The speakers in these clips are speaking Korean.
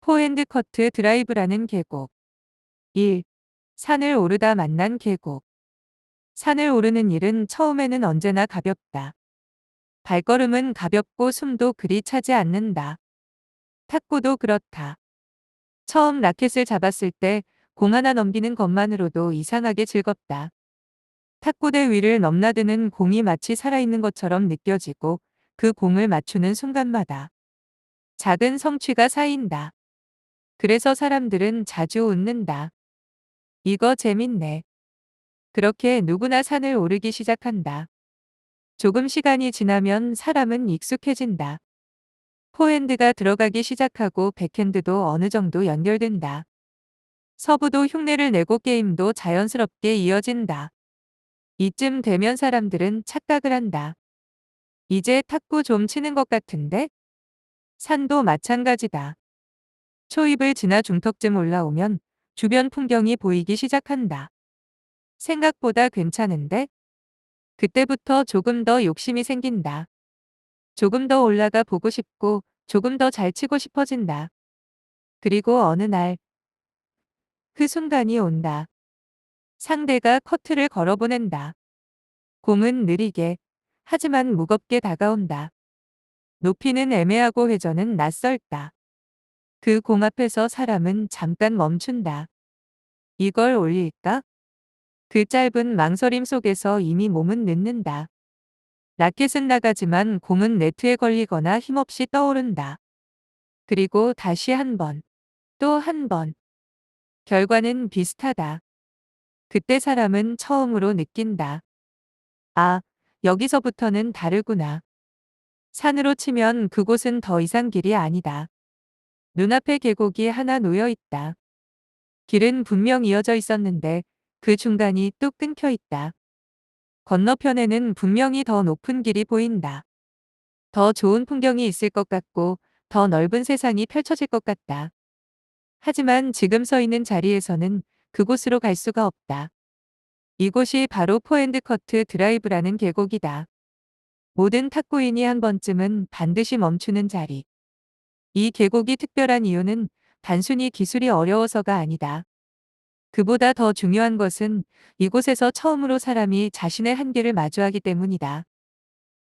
포핸드커트 드라이브라는 계곡. 1. 산을 오르다 만난 계곡. 산을 오르는 일은 처음에는 언제나 가볍다. 발걸음은 가볍고 숨도 그리 차지 않는다. 탁구도 그렇다. 처음 라켓을 잡았을 때 공 하나 넘기는 것만으로도 이상하게 즐겁다. 탁구대 위를 넘나드는 공이 마치 살아있는 것처럼 느껴지고 그 공을 맞추는 순간마다 작은 성취가 쌓인다. 그래서 사람들은 자주 웃는다. 이거 재밌네. 그렇게 누구나 산을 오르기 시작한다. 조금 시간이 지나면 사람은 익숙해진다. 포핸드가 들어가기 시작하고 백핸드도 어느 정도 연결된다. 서브도 흉내를 내고 게임도 자연스럽게 이어진다. 이쯤 되면 사람들은 착각을 한다. 이제 탁구 좀 치는 것 같은데? 산도 마찬가지다. 초입을 지나 중턱쯤 올라오면 주변 풍경이 보이기 시작한다. 생각보다 괜찮은데? 그때부터 조금 더 욕심이 생긴다. 조금 더 올라가 보고 싶고 조금 더 잘 치고 싶어진다. 그리고 어느 날 그 순간이 온다. 상대가 커트를 걸어보낸다. 공은 느리게 하지만 무겁게 다가온다. 높이는 애매하고 회전은 낯설다. 그 공 앞에서 사람은 잠깐 멈춘다. 이걸 올릴까? 그 짧은 망설임 속에서 이미 몸은 늦는다. 라켓은 나가지만 공은 네트에 걸리거나 힘없이 떠오른다. 그리고 다시 한 번, 또 한 번. 결과는 비슷하다. 그때 사람은 처음으로 느낀다. 아, 여기서부터는 다르구나. 산으로 치면 그곳은 더 이상 길이 아니다. 눈앞에 계곡이 하나 놓여 있다. 길은 분명 이어져 있었는데 그 중간이 뚝 끊겨 있다. 건너편에는 분명히 더 높은 길이 보인다. 더 좋은 풍경이 있을 것 같고 더 넓은 세상이 펼쳐질 것 같다. 하지만 지금 서 있는 자리에서는 그곳으로 갈 수가 없다. 이곳이 바로 포핸드커트 드라이브라는 계곡이다. 모든 탁구인이 한 번쯤은 반드시 멈추는 자리. 이 계곡이 특별한 이유는 단순히 기술이 어려워서가 아니다. 그보다 더 중요한 것은 이곳에서 처음으로 사람이 자신의 한계를 마주하기 때문이다.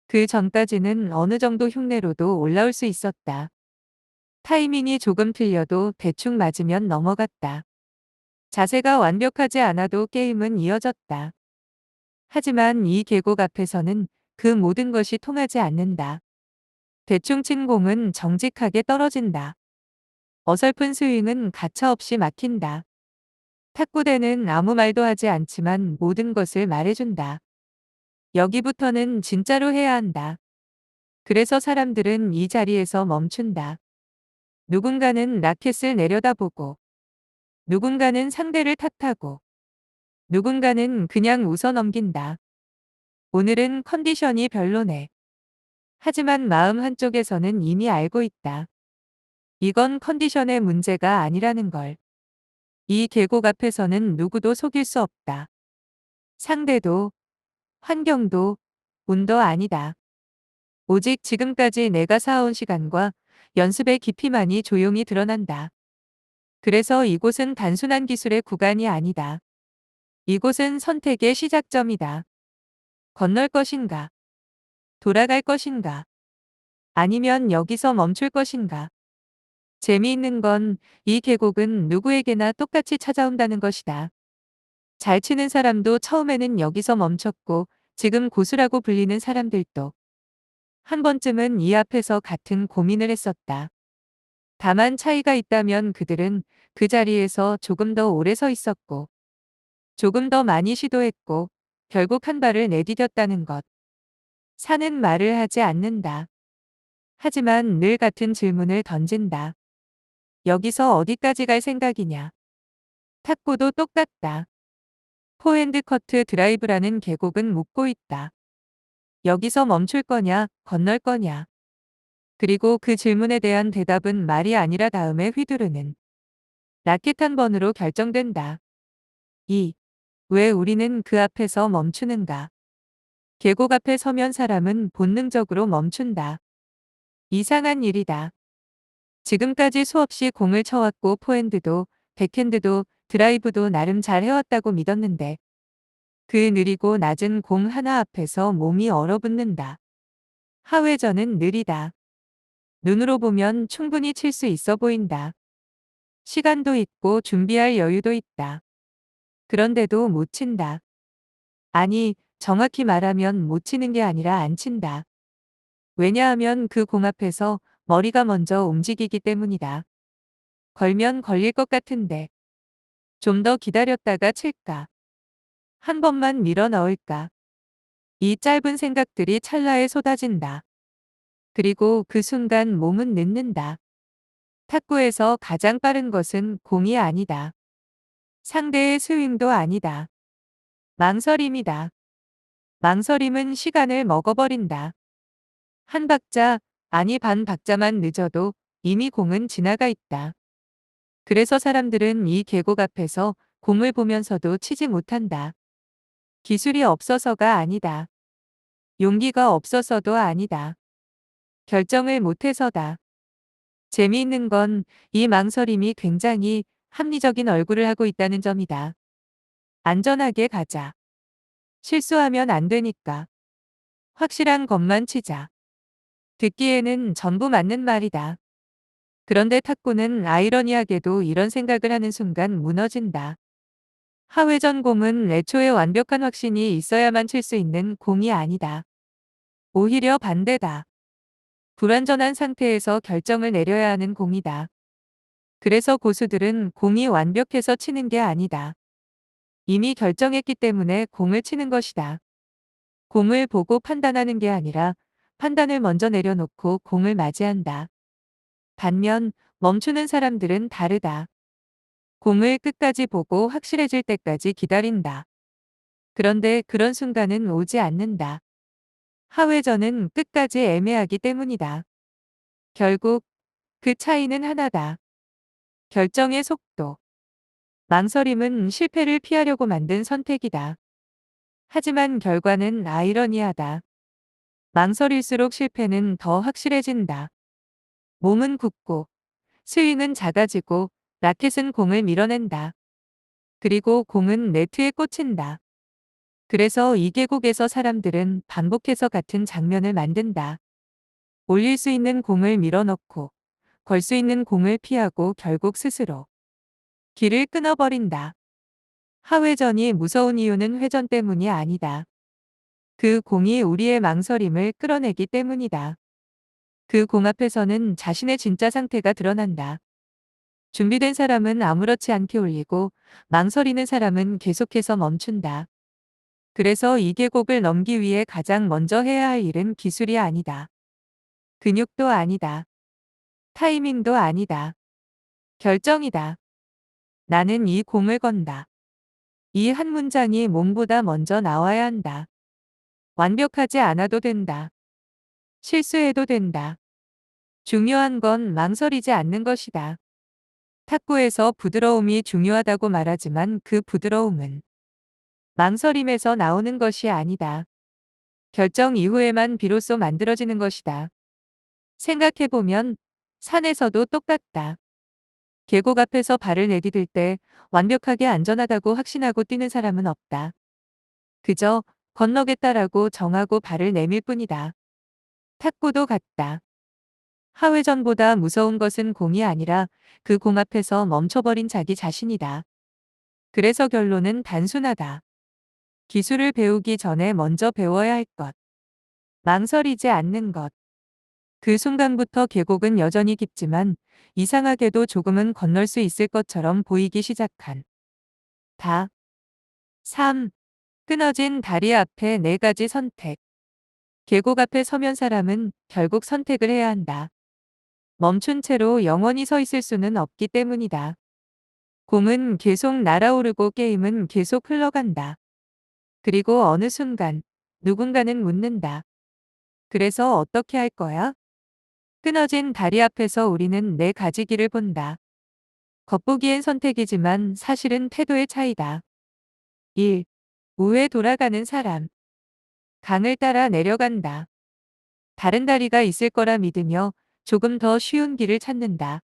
그 전까지는 어느 정도 흉내로도 올라올 수 있었다. 타이밍이 조금 틀려도 대충 맞으면 넘어갔다. 자세가 완벽하지 않아도 게임은 이어졌다. 하지만 이 계곡 앞에서는 그 모든 것이 통하지 않는다. 대충 친 공은 정직하게 떨어진다. 어설픈 스윙은 가차없이 막힌다. 탁구대는 아무 말도 하지 않지만 모든 것을 말해준다. 여기부터는 진짜로 해야 한다. 그래서 사람들은 이 자리에서 멈춘다. 누군가는 라켓을 내려다보고, 누군가는 상대를 탓하고, 누군가는 그냥 웃어 넘긴다. 오늘은 컨디션이 별로네. 하지만 마음 한쪽에서는 이미 알고 있다. 이건 컨디션의 문제가 아니라는 걸. 이 계곡 앞에서는 누구도 속일 수 없다. 상대도, 환경도, 운도 아니다. 오직 지금까지 내가 쌓아온 시간과 연습의 깊이만이 조용히 드러난다. 그래서 이곳은 단순한 기술의 구간이 아니다. 이곳은 선택의 시작점이다. 건널 것인가? 돌아갈 것인가? 아니면 여기서 멈출 것인가? 재미있는 건 이 계곡은 누구에게나 똑같이 찾아온다는 것이다. 잘 치는 사람도 처음에는 여기서 멈췄고 지금 고수라고 불리는 사람들도 한 번쯤은 이 앞에서 같은 고민을 했었다. 다만 차이가 있다면 그들은 그 자리에서 조금 더 오래 서 있었고 조금 더 많이 시도했고 결국 한 발을 내디뎠다는 것. 산은 말을 하지 않는다. 하지만 늘 같은 질문을 던진다. 여기서 어디까지 갈 생각이냐? 탁구도 똑같다. 포핸드커트 드라이브라는 계곡은 묻고 있다. 여기서 멈출 거냐, 건널 거냐? 그리고 그 질문에 대한 대답은 말이 아니라 다음에 휘두르는 라켓 한 번으로 결정된다. 2. 왜 우리는 그 앞에서 멈추는가? 계곡 앞에 서면 사람은 본능적으로 멈춘다. 이상한 일이다. 지금까지 수없이 공을 쳐왔고 포핸드도 백핸드도 드라이브도 나름 잘 해왔다고 믿었는데 그 느리고 낮은 공 하나 앞에서 몸이 얼어붙는다. 하회전은 느리다. 눈으로 보면 충분히 칠 수 있어 보인다. 시간도 있고 준비할 여유도 있다. 그런데도 못 친다. 아니, 정확히 말하면 못 치는 게 아니라 안 친다. 왜냐하면 그 공 앞에서 머리가 먼저 움직이기 때문이다. 걸면 걸릴 것 같은데 좀 더 기다렸다가 칠까? 한 번만 밀어 넣을까? 이 짧은 생각들이 찰나에 쏟아진다. 그리고 그 순간 몸은 늦는다. 탁구에서 가장 빠른 것은 공이 아니다. 상대의 스윙도 아니다. 망설임이다. 망설임은 시간을 먹어버린다. 한 박자, 아니 반 박자만 늦어도 이미 공은 지나가 있다. 그래서 사람들은 이 계곡 앞에서 공을 보면서도 치지 못한다. 기술이 없어서가 아니다. 용기가 없어서도 아니다. 결정을 못해서다. 재미있는 건 이 망설임이 굉장히 합리적인 얼굴을 하고 있다는 점이다. 안전하게 가자. 실수하면 안 되니까. 확실한 것만 치자. 듣기에는 전부 맞는 말이다. 그런데 탁구는 아이러니하게도 이런 생각을 하는 순간 무너진다. 하회전 공은 애초에 완벽한 확신이 있어야만 칠 수 있는 공이 아니다. 오히려 반대다. 불완전한 상태에서 결정을 내려야 하는 공이다. 그래서 고수들은 공이 완벽해서 치는 게 아니다. 이미 결정했기 때문에 공을 치는 것이다. 공을 보고 판단하는 게 아니라 판단을 먼저 내려놓고 공을 맞이한다. 반면 멈추는 사람들은 다르다. 공을 끝까지 보고 확실해질 때까지 기다린다. 그런데 그런 순간은 오지 않는다. 하회전은 끝까지 애매하기 때문이다. 결국 그 차이는 하나다. 결정의 속도. 망설임은 실패를 피하려고 만든 선택이다. 하지만 결과는 아이러니하다. 망설일수록 실패는 더 확실해진다. 몸은 굳고 스윙은 작아지고 라켓은 공을 밀어낸다. 그리고 공은 네트에 꽂힌다. 그래서 이 계곡에서 사람들은 반복해서 같은 장면을 만든다. 올릴 수 있는 공을 밀어넣고 걸 수 있는 공을 피하고 결국 스스로 길을 끊어버린다. 하회전이 무서운 이유는 회전 때문이 아니다. 그 공이 우리의 망설임을 끌어내기 때문이다. 그 공 앞에서는 자신의 진짜 상태가 드러난다. 준비된 사람은 아무렇지 않게 올리고 망설이는 사람은 계속해서 멈춘다. 그래서 이 계곡을 넘기 위해 가장 먼저 해야 할 일은 기술이 아니다. 근육도 아니다. 타이밍도 아니다. 결정이다. 나는 이 공을 건다. 이 한 문장이 몸보다 먼저 나와야 한다. 완벽하지 않아도 된다. 실수해도 된다. 중요한 건 망설이지 않는 것이다. 탁구에서 부드러움이 중요하다고 말하지만 그 부드러움은 망설임에서 나오는 것이 아니다. 결정 이후에만 비로소 만들어지는 것이다. 생각해보면 산에서도 똑같다. 계곡 앞에서 발을 내디딜 때 완벽하게 안전하다고 확신하고 뛰는 사람은 없다. 그저 건너겠다라고 정하고 발을 내밀 뿐이다. 탁구도 같다. 하회전보다 무서운 것은 공이 아니라 그 공 앞에서 멈춰버린 자기 자신이다. 그래서 결론은 단순하다. 기술을 배우기 전에 먼저 배워야 할 것. 망설이지 않는 것. 그 순간부터 계곡은 여전히 깊지만 이상하게도 조금은 건널 수 있을 것처럼 보이기 시작한. 다. 3. 끊어진 다리 앞에 네 가지 선택. 계곡 앞에 서면 사람은 결국 선택을 해야 한다. 멈춘 채로 영원히 서 있을 수는 없기 때문이다. 공은 계속 날아오르고 게임은 계속 흘러간다. 그리고 어느 순간 누군가는 묻는다. 그래서 어떻게 할 거야? 끊어진 다리 앞에서 우리는 네 가지 길을 본다. 겉보기엔 선택이지만 사실은 태도의 차이다. 1. 우회 돌아가는 사람. 강을 따라 내려간다. 다른 다리가 있을 거라 믿으며 조금 더 쉬운 길을 찾는다.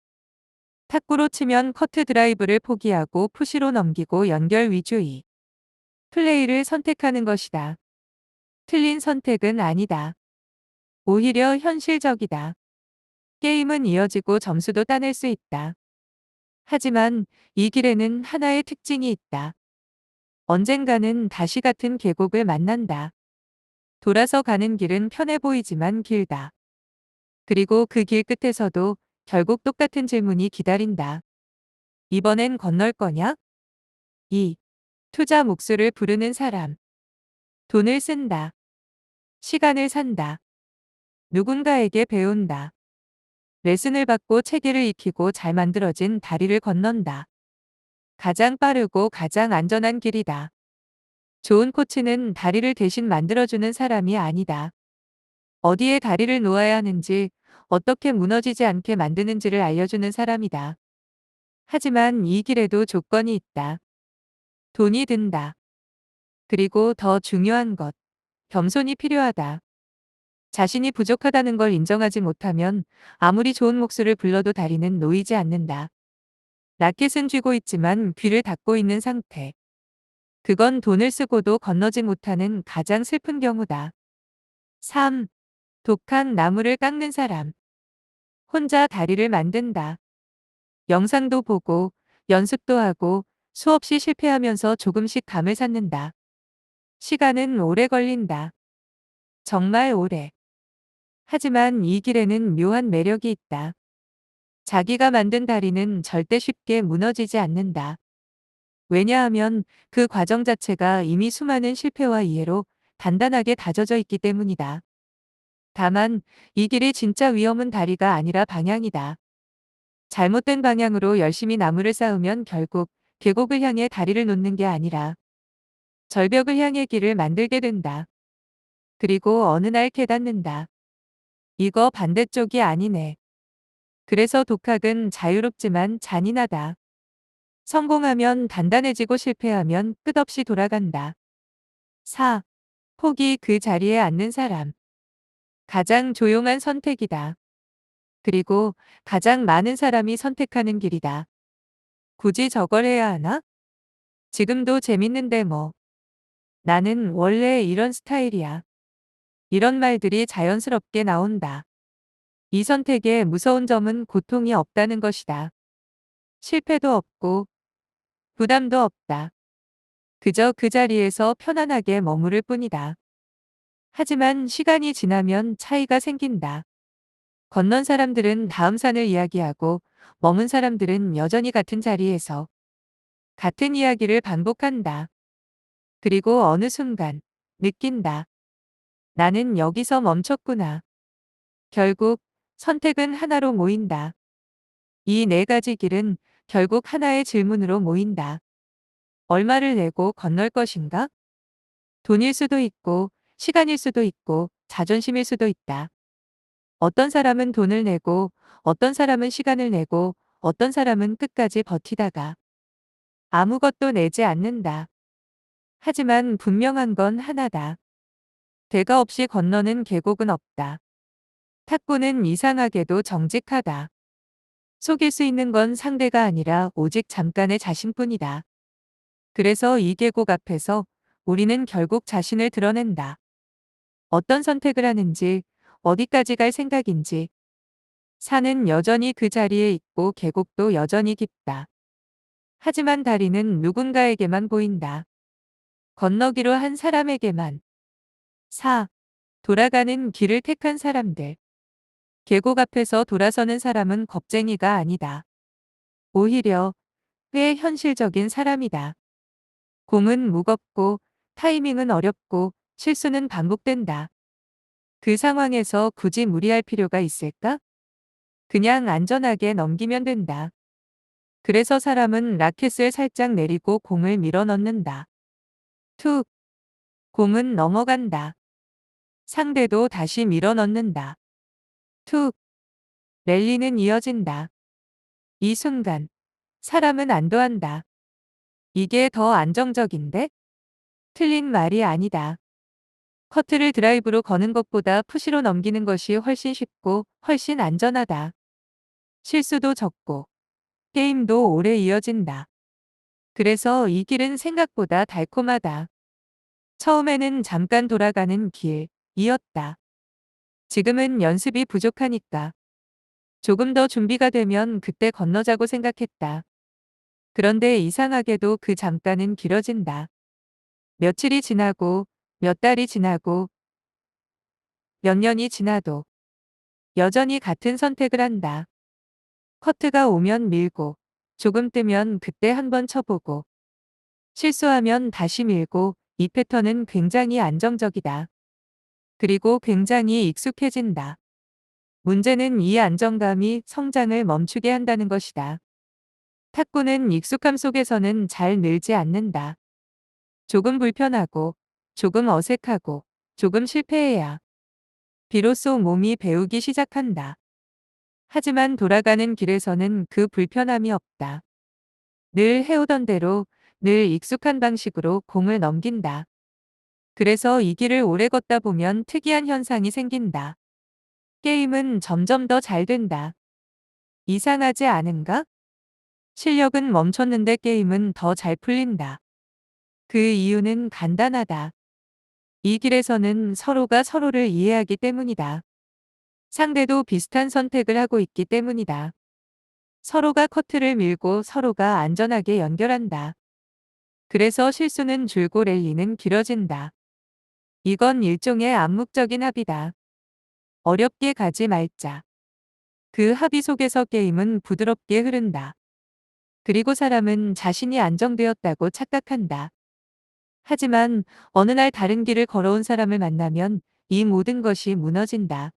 탁구로 치면 커트 드라이브를 포기하고 푸시로 넘기고 연결 위주의 플레이를 선택하는 것이다. 틀린 선택은 아니다. 오히려 현실적이다. 게임은 이어지고 점수도 따낼 수 있다. 하지만 이 길에는 하나의 특징이 있다. 언젠가는 다시 같은 계곡을 만난다. 돌아서 가는 길은 편해 보이지만 길다. 그리고 그 길 끝에서도 결국 똑같은 질문이 기다린다. 이번엔 건널 거냐? 2. 투자 몫을 부르는 사람. 돈을 쓴다. 시간을 산다. 누군가에게 배운다. 레슨을 받고 체계를 익히고 잘 만들어진 다리를 건넌다. 가장 빠르고 가장 안전한 길이다. 좋은 코치는 다리를 대신 만들어주는 사람이 아니다. 어디에 다리를 놓아야 하는지, 어떻게 무너지지 않게 만드는지를 알려주는 사람이다. 하지만 이 길에도 조건이 있다. 돈이 든다. 그리고 더 중요한 것, 겸손이 필요하다. 자신이 부족하다는 걸 인정하지 못하면 아무리 좋은 목소리를 불러도 다리는 놓이지 않는다. 라켓은 쥐고 있지만 귀를 닫고 있는 상태. 그건 돈을 쓰고도 건너지 못하는 가장 슬픈 경우다. 3. 독한 나무를 깎는 사람. 혼자 다리를 만든다. 영상도 보고 연습도 하고 수없이 실패하면서 조금씩 감을 찾는다. 시간은 오래 걸린다. 정말 오래. 하지만 이 길에는 묘한 매력이 있다. 자기가 만든 다리는 절대 쉽게 무너지지 않는다. 왜냐하면 그 과정 자체가 이미 수많은 실패와 이해로 단단하게 다져져 있기 때문이다. 다만 이 길의 진짜 위험은 다리가 아니라 방향이다. 잘못된 방향으로 열심히 나무를 쌓으면 결국 계곡을 향해 다리를 놓는 게 아니라 절벽을 향해 길을 만들게 된다. 그리고 어느 날 깨닫는다. 이거 반대쪽이 아니네. 그래서 독학은 자유롭지만 잔인하다. 성공하면 단단해지고 실패하면 끝없이 돌아간다. 4. 폭이 그 자리에 앉는 사람. 가장 조용한 선택이다. 그리고 가장 많은 사람이 선택하는 길이다. 굳이 저걸 해야 하나? 지금도 재밌는데 뭐. 나는 원래 이런 스타일이야. 이런 말들이 자연스럽게 나온다. 이 선택의 무서운 점은 고통이 없다는 것이다. 실패도 없고 부담도 없다. 그저 그 자리에서 편안하게 머무를 뿐이다. 하지만 시간이 지나면 차이가 생긴다. 건넌 사람들은 다음 산을 이야기하고 머문 사람들은 여전히 같은 자리에서 같은 이야기를 반복한다. 그리고 어느 순간 느낀다. 나는 여기서 멈췄구나. 결국 선택은 하나로 모인다. 이 네 가지 길은 결국 하나의 질문으로 모인다. 얼마를 내고 건널 것인가? 돈일 수도 있고, 시간일 수도 있고, 자존심일 수도 있다. 어떤 사람은 돈을 내고, 어떤 사람은 시간을 내고, 어떤 사람은 끝까지 버티다가 아무것도 내지 않는다. 하지만 분명한 건 하나다. 대가 없이 건너는 계곡은 없다. 탁구는 이상하게도 정직하다. 속일 수 있는 건 상대가 아니라 오직 잠깐의 자신뿐이다. 그래서 이 계곡 앞에서 우리는 결국 자신을 드러낸다. 어떤 선택을 하는지, 어디까지 갈 생각인지. 산은 여전히 그 자리에 있고 계곡도 여전히 깊다. 하지만 다리는 누군가에게만 보인다. 건너기로 한 사람에게만. 4. 돌아가는 길을 택한 사람들. 계곡 앞에서 돌아서는 사람은 겁쟁이가 아니다. 오히려 꽤 현실적인 사람이다. 공은 무겁고 타이밍은 어렵고 실수는 반복된다. 그 상황에서 굳이 무리할 필요가 있을까? 그냥 안전하게 넘기면 된다. 그래서 사람은 라켓을 살짝 내리고 공을 밀어 넣는다. 툭. 공은 넘어간다. 상대도 다시 밀어 넣는다. 툭. 랠리는 이어진다. 이 순간 사람은 안도한다. 이게 더 안정적인데? 틀린 말이 아니다. 커트를 드라이브로 거는 것보다 푸시로 넘기는 것이 훨씬 쉽고 훨씬 안전하다. 실수도 적고 게임도 오래 이어진다. 그래서 이 길은 생각보다 달콤하다. 처음에는 잠깐 돌아가는 길이었다. 지금은 연습이 부족하니까 조금 더 준비가 되면 그때 건너자고 생각했다. 그런데 이상하게도 그 잠깐은 길어진다. 며칠이 지나고 몇 달이 지나고 몇 년이 지나도 여전히 같은 선택을 한다. 커트가 오면 밀고 조금 뜨면 그때 한번 쳐보고 실수하면 다시 밀고 이 패턴은 굉장히 안정적이다. 그리고 굉장히 익숙해진다. 문제는 이 안정감이 성장을 멈추게 한다는 것이다. 탁구는 익숙함 속에서는 잘 늘지 않는다. 조금 불편하고, 조금 어색하고, 조금 실패해야 비로소 몸이 배우기 시작한다. 하지만 돌아가는 길에서는 그 불편함이 없다. 늘 해오던 대로, 늘 익숙한 방식으로 공을 넘긴다. 그래서 이 길을 오래 걷다 보면 특이한 현상이 생긴다. 게임은 점점 더 잘 된다. 이상하지 않은가? 실력은 멈췄는데 게임은 더 잘 풀린다. 그 이유는 간단하다. 이 길에서는 서로가 서로를 이해하기 때문이다. 상대도 비슷한 선택을 하고 있기 때문이다. 서로가 커트를 밀고 서로가 안전하게 연결한다. 그래서 실수는 줄고 랠리는 길어진다. 이건 일종의 암묵적인 합의다. 어렵게 가지 말자. 그 합의 속에서 게임은 부드럽게 흐른다. 그리고 사람은 자신이 안정되었다고 착각한다. 하지만 어느 날 다른 길을 걸어온 사람을 만나면 이 모든 것이 무너진다.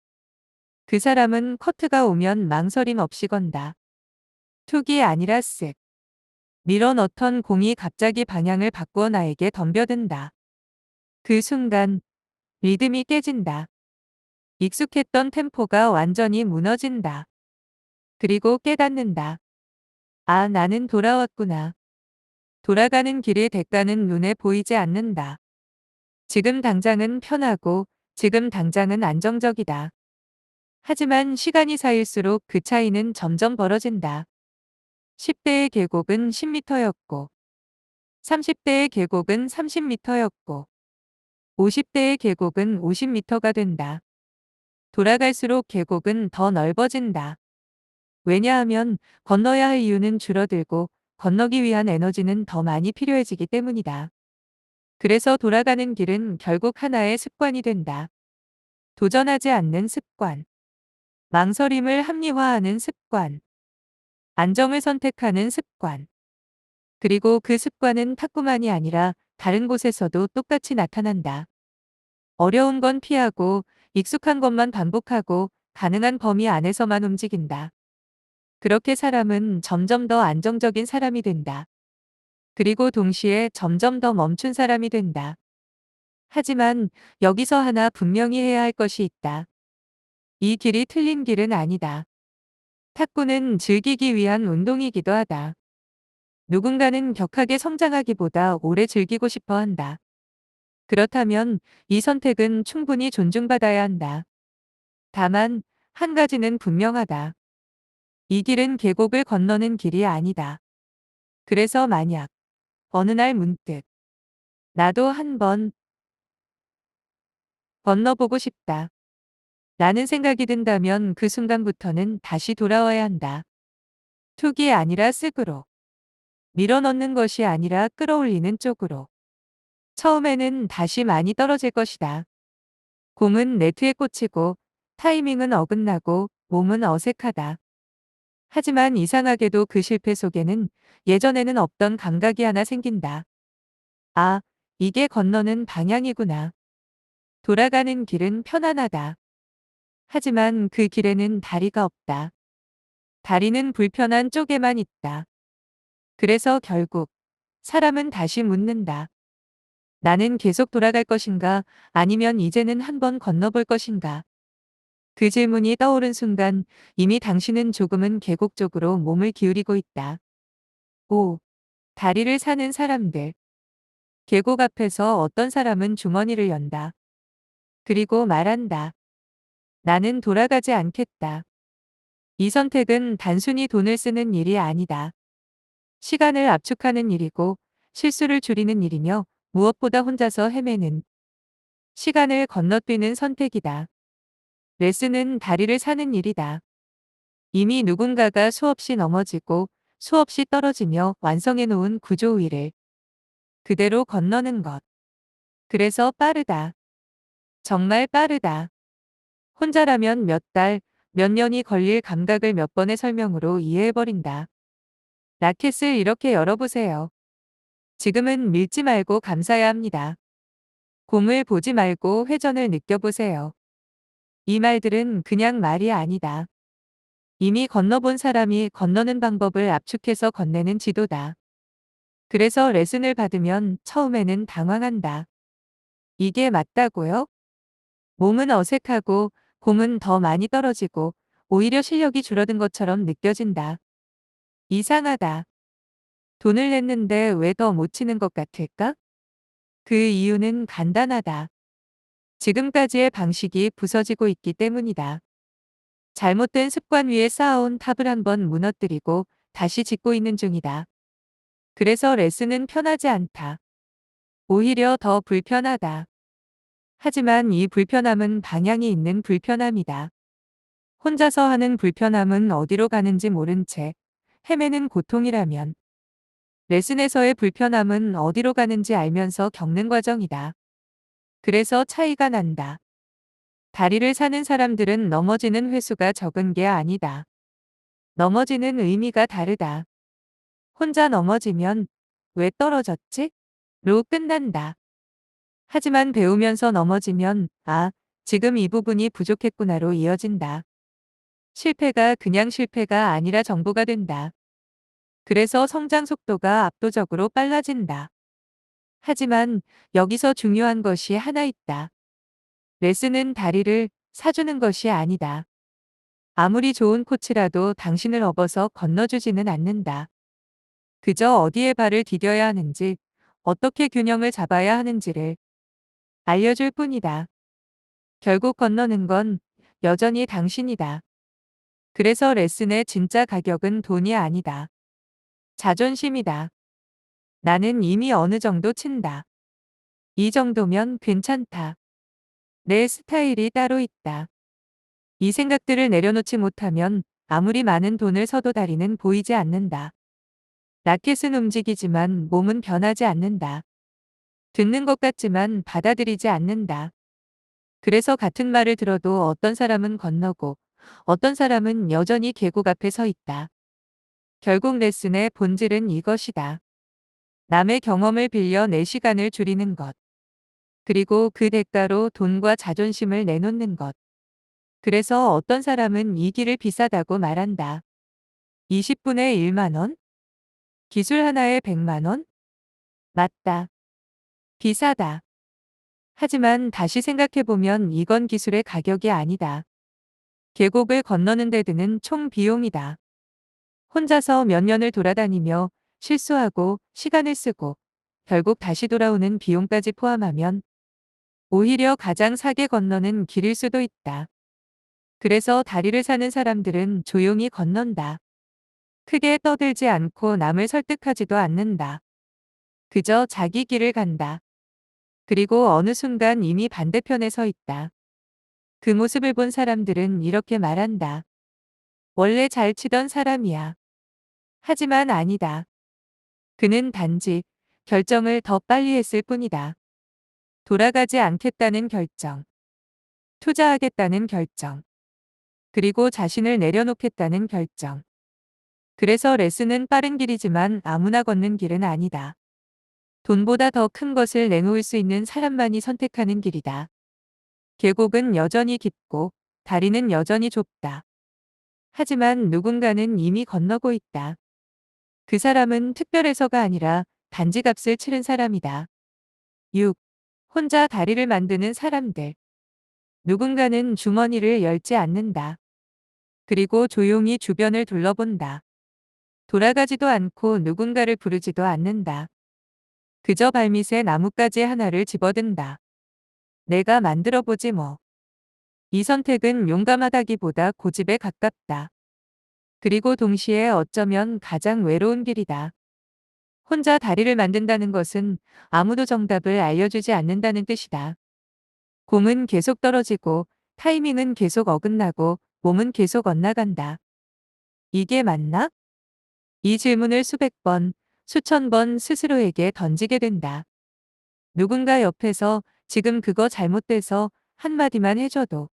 그 사람은 커트가 오면 망설임 없이 건다. 툭이 아니라 쓱. 밀어 넣던 공이 갑자기 방향을 바꾸어 나에게 덤벼든다. 그 순간 리듬이 깨진다. 익숙했던 템포가 완전히 무너진다. 그리고 깨닫는다. 아, 나는 돌아왔구나. 돌아가는 길의 대가는 눈에 보이지 않는다. 지금 당장은 편하고 지금 당장은 안정적이다. 하지만 시간이 쌓일수록 그 차이는 점점 벌어진다. 10대의 계곡은 10m였고 30대의 계곡은 30m였고 50대의 계곡은 50m가 된다. 돌아갈수록 계곡은 더 넓어진다. 왜냐하면 건너야 할 이유는 줄어들고 건너기 위한 에너지는 더 많이 필요해지기 때문이다. 그래서 돌아가는 길은 결국 하나의 습관이 된다. 도전하지 않는 습관. 망설임을 합리화하는 습관. 안정을 선택하는 습관. 그리고 그 습관은 탁구만이 아니라 다른 곳에서도 똑같이 나타난다. 어려운 건 피하고 익숙한 것만 반복하고 가능한 범위 안에서만 움직인다. 그렇게 사람은 점점 더 안정적인 사람이 된다. 그리고 동시에 점점 더 멈춘 사람이 된다. 하지만 여기서 하나 분명히 해야 할 것이 있다. 이 길이 틀린 길은 아니다. 탁구는 즐기기 위한 운동이기도 하다. 누군가는 격하게 성장하기보다 오래 즐기고 싶어 한다. 그렇다면 이 선택은 충분히 존중받아야 한다. 다만, 한 가지는 분명하다. 이 길은 계곡을 건너는 길이 아니다. 그래서 만약 어느 날 문득 나도 한번 건너보고 싶다. 라는 생각이 든다면 그 순간부터는 다시 돌아와야 한다. 툭이 아니라 쓱으로. 밀어넣는 것이 아니라 끌어올리는 쪽으로. 처음에는 다시 많이 떨어질 것이다. 공은 네트에 꽂히고 타이밍은 어긋나고 몸은 어색하다. 하지만 이상하게도 그 실패 속에는 예전에는 없던 감각이 하나 생긴다. 아, 이게 건너는 방향이구나. 돌아가는 길은 편안하다. 하지만 그 길에는 다리가 없다. 다리는 불편한 쪽에만 있다. 그래서 결국 사람은 다시 묻는다. 나는 계속 돌아갈 것인가 아니면 이제는 한번 건너볼 것인가. 그 질문이 떠오른 순간 이미 당신은 조금은 계곡 쪽으로 몸을 기울이고 있다. 5. 다리를 사는 사람들. 계곡 앞에서 어떤 사람은 주머니를 연다. 그리고 말한다. 나는 돌아가지 않겠다. 이 선택은 단순히 돈을 쓰는 일이 아니다. 시간을 압축하는 일이고 실수를 줄이는 일이며 무엇보다 혼자서 헤매는 시간을 건너뛰는 선택이다. 레슨은 다리를 사는 일이다. 이미 누군가가 수없이 넘어지고 수없이 떨어지며 완성해 놓은 구조 위를 그대로 건너는 것. 그래서 빠르다. 정말 빠르다. 혼자라면 몇 달, 몇 년이 걸릴 감각을 몇 번의 설명으로 이해해버린다. 라켓을 이렇게 열어보세요. 지금은 밀지 말고 감싸야 합니다. 공을 보지 말고 회전을 느껴보세요. 이 말들은 그냥 말이 아니다. 이미 건너본 사람이 건너는 방법을 압축해서 건네는 지도다. 그래서 레슨을 받으면 처음에는 당황한다. 이게 맞다고요? 몸은 어색하고 공은 더 많이 떨어지고 오히려 실력이 줄어든 것처럼 느껴진다. 이상하다. 돈을 냈는데 왜 더 못 치는 것 같을까? 그 이유는 간단하다. 지금까지의 방식이 부서지고 있기 때문이다. 잘못된 습관 위에 쌓아온 탑을 한번 무너뜨리고 다시 짓고 있는 중이다. 그래서 레슨은 편하지 않다. 오히려 더 불편하다. 하지만 이 불편함은 방향이 있는 불편함이다. 혼자서 하는 불편함은 어디로 가는지 모른 채 헤매는 고통이라면 레슨에서의 불편함은 어디로 가는지 알면서 겪는 과정이다. 그래서 차이가 난다. 다리를 사는 사람들은 넘어지는 횟수가 적은 게 아니다. 넘어지는 의미가 다르다. 혼자 넘어지면 왜 떨어졌지? 로 끝난다. 하지만 배우면서 넘어지면 지금 이 부분이 부족했구나로 이어진다. 실패가 그냥 실패가 아니라 정보가 된다. 그래서 성장 속도가 압도적으로 빨라진다. 하지만 여기서 중요한 것이 하나 있다. 레슨은 다리를 사주는 것이 아니다. 아무리 좋은 코치라도 당신을 업어서 건너주지는 않는다. 그저 어디에 발을 디뎌야 하는지, 어떻게 균형을 잡아야 하는지를 알려줄 뿐이다. 결국 건너는 건 여전히 당신이다. 그래서 레슨의 진짜 가격은 돈이 아니다. 자존심이다. 나는 이미 어느 정도 친다. 이 정도면 괜찮다. 내 스타일이 따로 있다. 이 생각들을 내려놓지 못하면 아무리 많은 돈을 써도 다리는 보이지 않는다. 라켓은 움직이지만 몸은 변하지 않는다. 듣는 것 같지만 받아들이지 않는다. 그래서 같은 말을 들어도 어떤 사람은 건너고 어떤 사람은 여전히 계곡 앞에 서 있다. 결국 레슨의 본질은 이것이다. 남의 경험을 빌려 내 시간을 줄이는 것. 그리고 그 대가로 돈과 자존심을 내놓는 것. 그래서 어떤 사람은 이 길을 비싸다고 말한다. 20분에 1만 원? 기술 하나에 100만 원? 맞다. 비싸다. 하지만 다시 생각해보면 이건 기술의 가격이 아니다. 계곡을 건너는 데 드는 총 비용이다. 혼자서 몇 년을 돌아다니며 실수하고 시간을 쓰고 결국 다시 돌아오는 비용까지 포함하면 오히려 가장 싸게 건너는 길일 수도 있다. 그래서 다리를 사는 사람들은 조용히 건넌다. 크게 떠들지 않고 남을 설득하지도 않는다. 그저 자기 길을 간다. 그리고 어느 순간 이미 반대편에 서 있다. 그 모습을 본 사람들은 이렇게 말한다. 원래 잘 치던 사람이야. 하지만 아니다. 그는 단지 결정을 더 빨리 했을 뿐이다. 돌아가지 않겠다는 결정. 투자하겠다는 결정. 그리고 자신을 내려놓겠다는 결정. 그래서 레슨은 빠른 길이지만 아무나 걷는 길은 아니다. 돈보다 더 큰 것을 내놓을 수 있는 사람만이 선택하는 길이다. 계곡은 여전히 깊고 다리는 여전히 좁다. 하지만 누군가는 이미 건너고 있다. 그 사람은 특별해서가 아니라 단지 값을 치른 사람이다. 6. 혼자 다리를 만드는 사람들. 누군가는 주머니를 열지 않는다. 그리고 조용히 주변을 둘러본다. 돌아가지도 않고 누군가를 부르지도 않는다. 그저 발밑에 나뭇가지 하나를 집어든다. 내가 만들어보지 뭐. 이 선택은 용감하다기보다 고집에 가깝다. 그리고 동시에 어쩌면 가장 외로운 길이다. 혼자 다리를 만든다는 것은 아무도 정답을 알려주지 않는다는 뜻이다. 공은 계속 떨어지고 타이밍은 계속 어긋나고 몸은 계속 엇나간다. 이게 맞나? 이 질문을 수백 번, 수천 번 스스로에게 던지게 된다. 누군가 옆에서 지금 그거 잘못돼서 한마디만 해줘도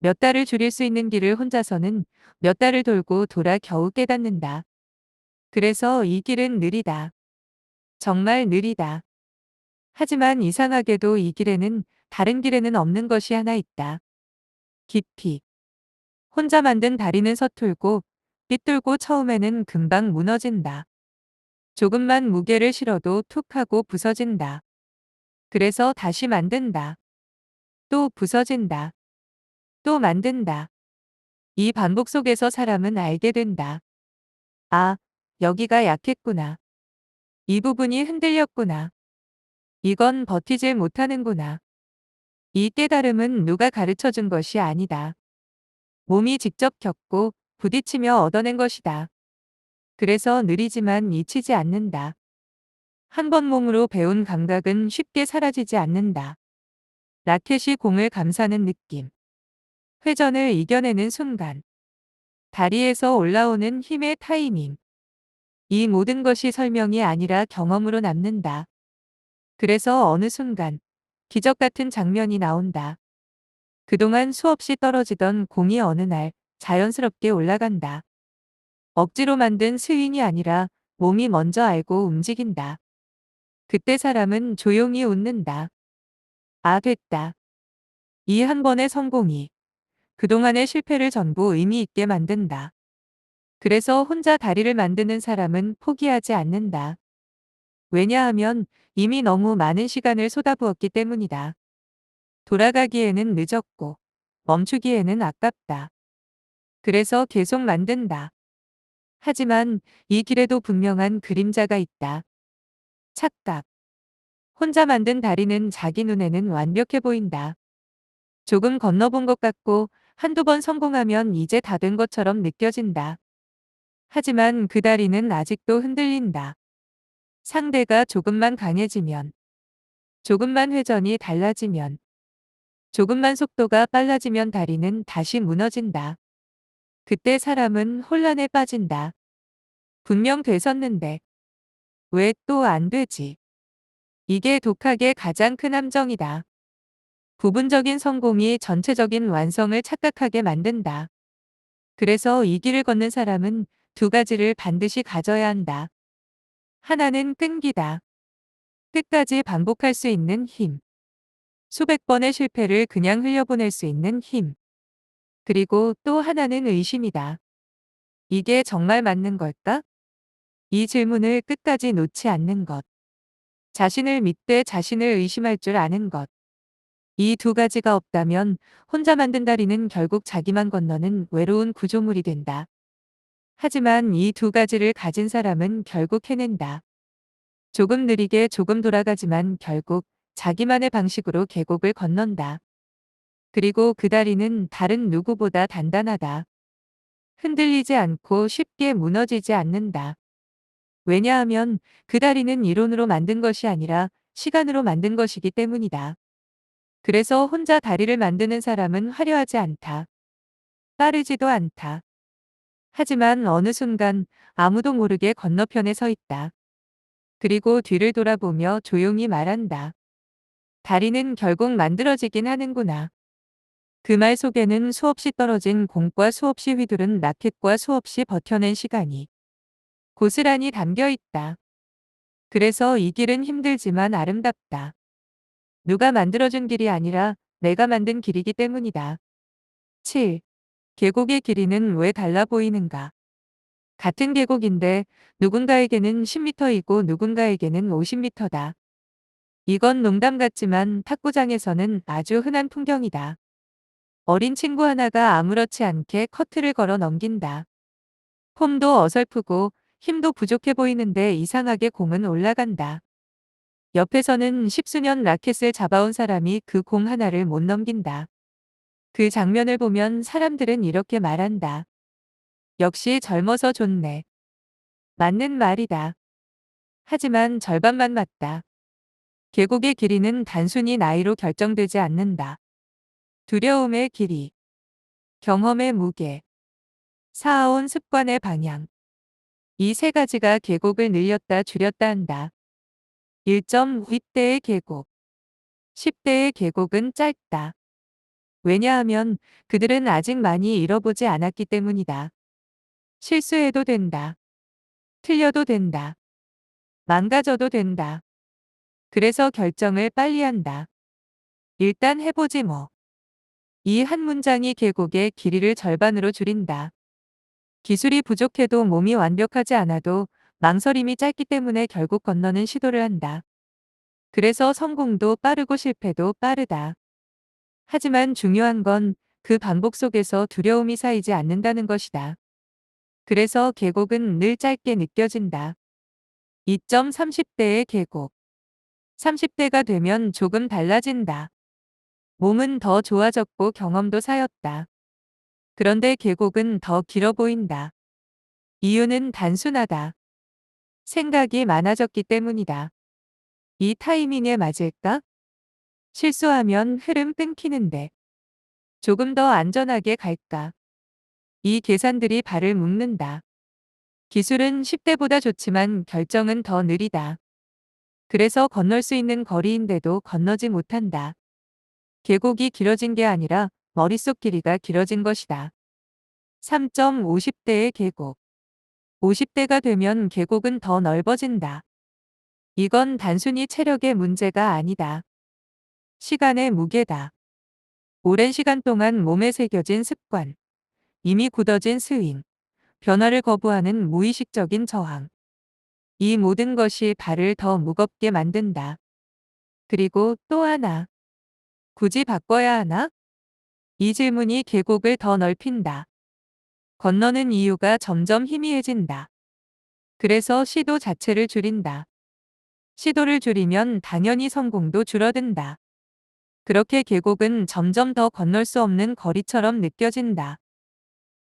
몇 달을 줄일 수 있는 길을 혼자서는 몇 달을 돌고 돌아 겨우 깨닫는다. 그래서 이 길은 느리다. 정말 느리다. 하지만 이상하게도 이 길에는 다른 길에는 없는 것이 하나 있다. 깊이. 혼자 만든 다리는 서툴고 삐뚤고 처음에는 금방 무너진다. 조금만 무게를 실어도 툭 하고 부서진다. 그래서 다시 만든다. 또 부서진다. 또 만든다. 이 반복 속에서 사람은 알게 된다. 아, 여기가 약했구나. 이 부분이 흔들렸구나. 이건 버티질 못하는구나. 이 깨달음은 누가 가르쳐 준 것이 아니다. 몸이 직접 겪고 부딪히며 얻어낸 것이다. 그래서 느리지만 잊히지 않는다. 한 번 몸으로 배운 감각은 쉽게 사라지지 않는다. 라켓이 공을 감싸는 느낌. 회전을 이겨내는 순간. 다리에서 올라오는 힘의 타이밍. 이 모든 것이 설명이 아니라 경험으로 남는다. 그래서 어느 순간 기적 같은 장면이 나온다. 그동안 수없이 떨어지던 공이 어느 날 자연스럽게 올라간다. 억지로 만든 스윙이 아니라 몸이 먼저 알고 움직인다. 그때 사람은 조용히 웃는다. 아, 됐다. 이 한 번의 성공이 그동안의 실패를 전부 의미 있게 만든다. 그래서 혼자 다리를 만드는 사람은 포기하지 않는다. 왜냐하면 이미 너무 많은 시간을 쏟아부었기 때문이다. 돌아가기에는 늦었고 멈추기에는 아깝다. 그래서 계속 만든다. 하지만 이 길에도 분명한 그림자가 있다. 착각. 혼자 만든 다리는 자기 눈에는 완벽해 보인다. 조금 건너본 것 같고 한두 번 성공하면 이제 다 된 것처럼 느껴진다. 하지만 그 다리는 아직도 흔들린다. 상대가 조금만 강해지면, 조금만 회전이 달라지면, 조금만 속도가 빨라지면 다리는 다시 무너진다. 그때 사람은 혼란에 빠진다. 분명 됐었는데 왜 또 안 되지? 이게 독학의 가장 큰 함정이다. 부분적인 성공이 전체적인 완성을 착각하게 만든다. 그래서 이 길을 걷는 사람은 두 가지를 반드시 가져야 한다. 하나는 끈기다. 끝까지 반복할 수 있는 힘. 수백 번의 실패를 그냥 흘려보낼 수 있는 힘. 그리고 또 하나는 의심이다. 이게 정말 맞는 걸까? 이 질문을 끝까지 놓지 않는 것. 자신을 믿되 자신을 의심할 줄 아는 것. 이 두 가지가 없다면 혼자 만든 다리는 결국 자기만 건너는 외로운 구조물이 된다. 하지만 이 두 가지를 가진 사람은 결국 해낸다. 조금 느리게 조금 돌아가지만 결국 자기만의 방식으로 계곡을 건넌다. 그리고 그 다리는 다른 누구보다 단단하다. 흔들리지 않고 쉽게 무너지지 않는다. 왜냐하면 그 다리는 이론으로 만든 것이 아니라 시간으로 만든 것이기 때문이다. 그래서 혼자 다리를 만드는 사람은 화려하지 않다. 빠르지도 않다. 하지만 어느 순간 아무도 모르게 건너편에 서 있다. 그리고 뒤를 돌아보며 조용히 말한다. 다리는 결국 만들어지긴 하는구나. 그 말 속에는 수없이 떨어진 공과 수없이 휘두른 라켓과 수없이 버텨낸 시간이 고스란히 담겨 있다. 그래서 이 길은 힘들지만 아름답다. 누가 만들어준 길이 아니라 내가 만든 길이기 때문이다. 7. 계곡의 길이는 왜 달라 보이는가? 같은 계곡인데 누군가에게는 10m이고 누군가에게는 50m다. 이건 농담 같지만 탁구장에서는 아주 흔한 풍경이다. 어린 친구 하나가 아무렇지 않게 커트를 걸어 넘긴다. 폼도 어설프고 힘도 부족해 보이는데 이상하게 공은 올라간다. 옆에서는 십수년 라켓을 잡아온 사람이 그 공 하나를 못 넘긴다. 그 장면을 보면 사람들은 이렇게 말한다. 역시 젊어서 좋네. 맞는 말이다. 하지만 절반만 맞다. 계곡의 길이는 단순히 나이로 결정되지 않는다. 두려움의 길이, 경험의 무게, 쌓아온 습관의 방향. 이 세 가지가 계곡을 늘렸다 줄였다 한다. 1.5대의 계곡, 10대의 계곡은 짧다. 왜냐하면 그들은 아직 많이 잃어보지 않았기 때문이다. 실수해도 된다. 틀려도 된다. 망가져도 된다. 그래서 결정을 빨리 한다. 일단 해보지 뭐. 이 한 문장이 계곡의 길이를 절반으로 줄인다. 기술이 부족해도 몸이 완벽하지 않아도 망설임이 짧기 때문에 결국 건너는 시도를 한다. 그래서 성공도 빠르고 실패도 빠르다. 하지만 중요한 건 그 반복 속에서 두려움이 쌓이지 않는다는 것이다. 그래서 계곡은 늘 짧게 느껴진다. 2.30대의 계곡. 30대가 되면 조금 달라진다. 몸은 더 좋아졌고 경험도 쌓였다. 그런데 계곡은 더 길어 보인다. 이유는 단순하다. 생각이 많아졌기 때문이다. 이 타이밍에 맞을까? 실수하면 흐름 끊기는데. 조금 더 안전하게 갈까? 이 계산들이 발을 묶는다. 기술은 10대보다 좋지만 결정은 더 느리다. 그래서 건널 수 있는 거리인데도 건너지 못한다. 계곡이 길어진 게 아니라 머릿속 길이가 길어진 것이다. 3.50대의 계곡. 50대가 되면 계곡은 더 넓어진다. 이건 단순히 체력의 문제가 아니다. 시간의 무게다. 오랜 시간 동안 몸에 새겨진 습관, 이미 굳어진 스윙, 변화를 거부하는 무의식적인 저항. 이 모든 것이 발을 더 무겁게 만든다. 그리고 또 하나. 굳이 바꿔야 하나? 이 질문이 계곡을 더 넓힌다. 건너는 이유가 점점 희미해진다. 그래서 시도 자체를 줄인다. 시도를 줄이면 당연히 성공도 줄어든다. 그렇게 계곡은 점점 더 건널 수 없는 거리처럼 느껴진다.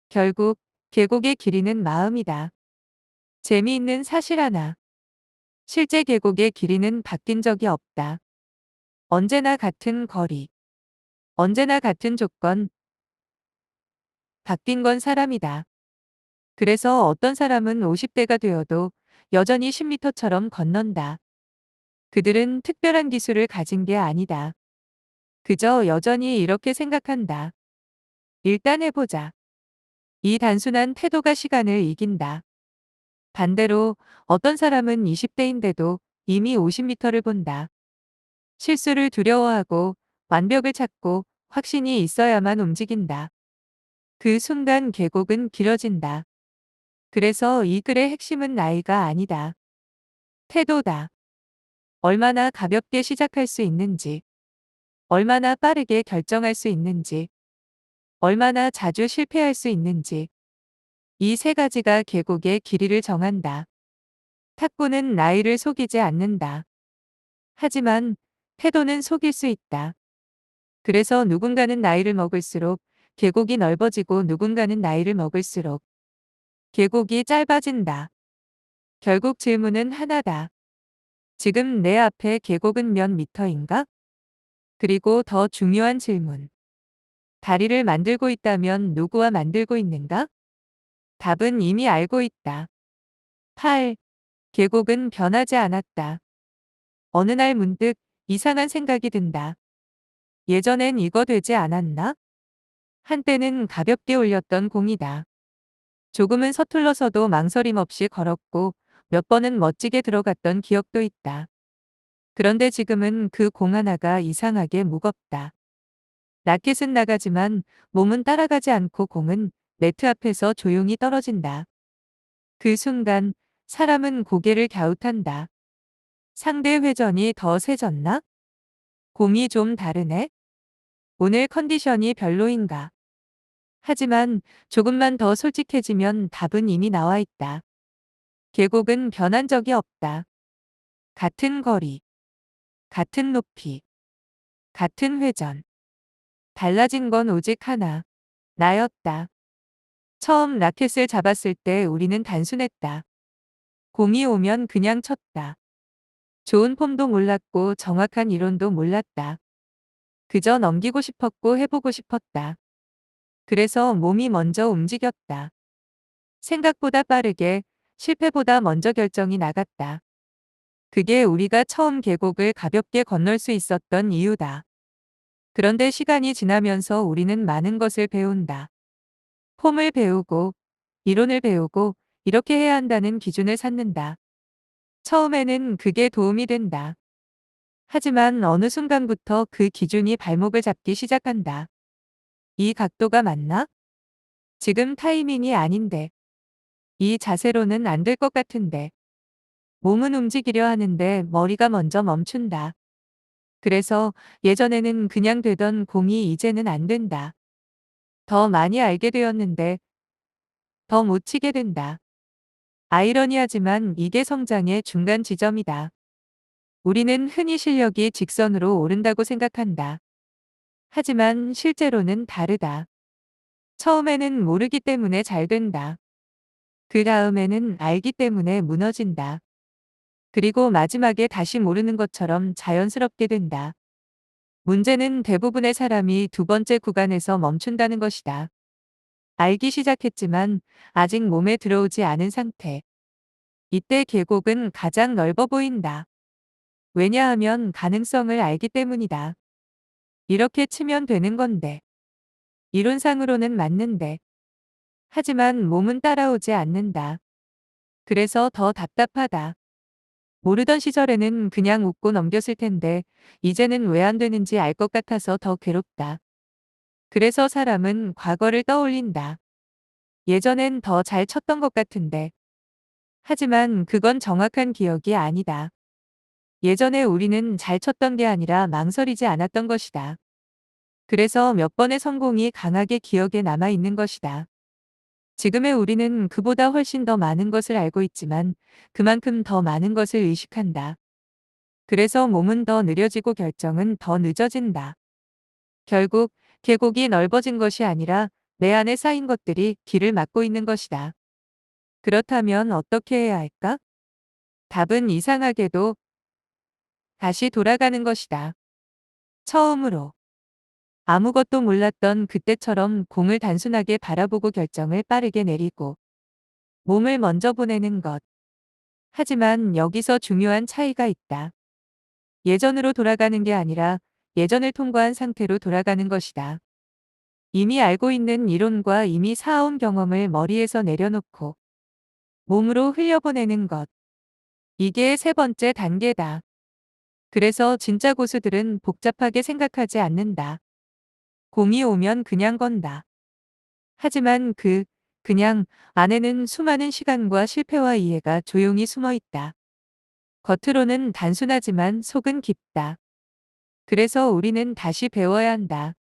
결국 계곡의 길이는 마음이다. 재미있는 사실 하나. 실제 계곡의 길이는 바뀐 적이 없다. 언제나 같은 거리, 언제나 같은 조건, 바뀐 건 사람이다. 그래서 어떤 사람은 50대가 되어도 여전히 10m처럼 건넌다. 그들은 특별한 기술을 가진 게 아니다. 그저 여전히 이렇게 생각한다. 일단 해보자. 이 단순한 태도가 시간을 이긴다. 반대로 어떤 사람은 20대인데도 이미 50m를 본다. 실수를 두려워하고 완벽을 찾고 확신이 있어야만 움직인다. 그 순간 계곡은 길어진다. 그래서 이 글의 핵심은 나이가 아니다. 태도다. 얼마나 가볍게 시작할 수 있는지, 얼마나 빠르게 결정할 수 있는지, 얼마나 자주 실패할 수 있는지. 이 세 가지가 계곡의 길이를 정한다. 탁구는 나이를 속이지 않는다. 하지만 태도는 속일 수 있다. 그래서 누군가는 나이를 먹을수록 계곡이 넓어지고 누군가는 나이를 먹을수록 계곡이 짧아진다. 결국 질문은 하나다. 지금 내 앞에 계곡은 몇 미터인가? 그리고 더 중요한 질문. 다리를 만들고 있다면 누구와 만들고 있는가? 답은 이미 알고 있다. 8. 계곡은 변하지 않았다. 어느 날 문득 이상한 생각이 든다. 예전엔 이거 되지 않았나? 한때는 가볍게 올렸던 공이다. 조금은 서툴러서도 망설임 없이 걸었고 몇 번은 멋지게 들어갔던 기억도 있다. 그런데 지금은 그 공 하나가 이상하게 무겁다. 라켓은 나가지만 몸은 따라가지 않고 공은 네트 앞에서 조용히 떨어진다. 그 순간 사람은 고개를 갸웃한다. 상대 회전이 더 세졌나? 공이 좀 다르네? 오늘 컨디션이 별로인가? 하지만 조금만 더 솔직해지면 답은 이미 나와 있다. 계곡은 변한 적이 없다. 같은 거리, 같은 높이, 같은 회전. 달라진 건 오직 하나. 나였다. 처음 라켓을 잡았을 때 우리는 단순했다. 공이 오면 그냥 쳤다. 좋은 폼도 몰랐고 정확한 이론도 몰랐다. 그저 넘기고 싶었고 해보고 싶었다. 그래서 몸이 먼저 움직였다. 생각보다 빠르게, 실패보다 먼저 결정이 나갔다. 그게 우리가 처음 계곡을 가볍게 건널 수 있었던 이유다. 그런데 시간이 지나면서 우리는 많은 것을 배운다. 폼을 배우고, 이론을 배우고, 이렇게 해야 한다는 기준을 쌓는다. 처음에는 그게 도움이 된다. 하지만 어느 순간부터 그 기준이 발목을 잡기 시작한다. 이 각도가 맞나? 지금 타이밍이 아닌데. 이 자세로는 안 될 것 같은데. 몸은 움직이려 하는데 머리가 먼저 멈춘다. 그래서 예전에는 그냥 되던 공이 이제는 안 된다. 더 많이 알게 되었는데 더 못 치게 된다. 아이러니하지만 이게 성장의 중간 지점이다. 우리는 흔히 실력이 직선으로 오른다고 생각한다. 하지만 실제로는 다르다. 처음에는 모르기 때문에 잘 된다. 그 다음에는 알기 때문에 무너진다. 그리고 마지막에 다시 모르는 것처럼 자연스럽게 된다. 문제는 대부분의 사람이 두 번째 구간에서 멈춘다는 것이다. 알기 시작했지만 아직 몸에 들어오지 않은 상태. 이때 계곡은 가장 넓어 보인다. 왜냐하면 가능성을 알기 때문이다. 이렇게 치면 되는 건데. 이론상으로는 맞는데. 하지만 몸은 따라오지 않는다. 그래서 더 답답하다. 모르던 시절에는 그냥 웃고 넘겼을 텐데 이제는 왜 안 되는지 알 것 같아서 더 괴롭다. 그래서 사람은 과거를 떠올린다. 예전엔 더 잘 쳤던 것 같은데. 하지만 그건 정확한 기억이 아니다. 예전에 우리는 잘 쳤던 게 아니라 망설이지 않았던 것이다. 그래서 몇 번의 성공이 강하게 기억에 남아 있는 것이다. 지금의 우리는 그보다 훨씬 더 많은 것을 알고 있지만 그만큼 더 많은 것을 의식한다. 그래서 몸은 더 느려지고 결정은 더 늦어진다. 결국 계곡이 넓어진 것이 아니라 내 안에 쌓인 것들이 길을 막고 있는 것이다. 그렇다면 어떻게 해야 할까? 답은 이상하게도 다시 돌아가는 것이다. 처음으로. 아무것도 몰랐던 그때처럼 공을 단순하게 바라보고 결정을 빠르게 내리고 몸을 먼저 보내는 것. 하지만 여기서 중요한 차이가 있다. 예전으로 돌아가는 게 아니라 예전을 통과한 상태로 돌아가는 것이다. 이미 알고 있는 이론과 이미 쌓아온 경험을 머리에서 내려놓고 몸으로 흘려보내는 것. 이게 세 번째 단계다. 그래서 진짜 고수들은 복잡하게 생각하지 않는다. 공이 오면 그냥 건다. 하지만 그냥 안에는 수많은 시간과 실패와 이해가 조용히 숨어 있다. 겉으로는 단순하지만 속은 깊다. 그래서 우리는 다시 배워야 한다.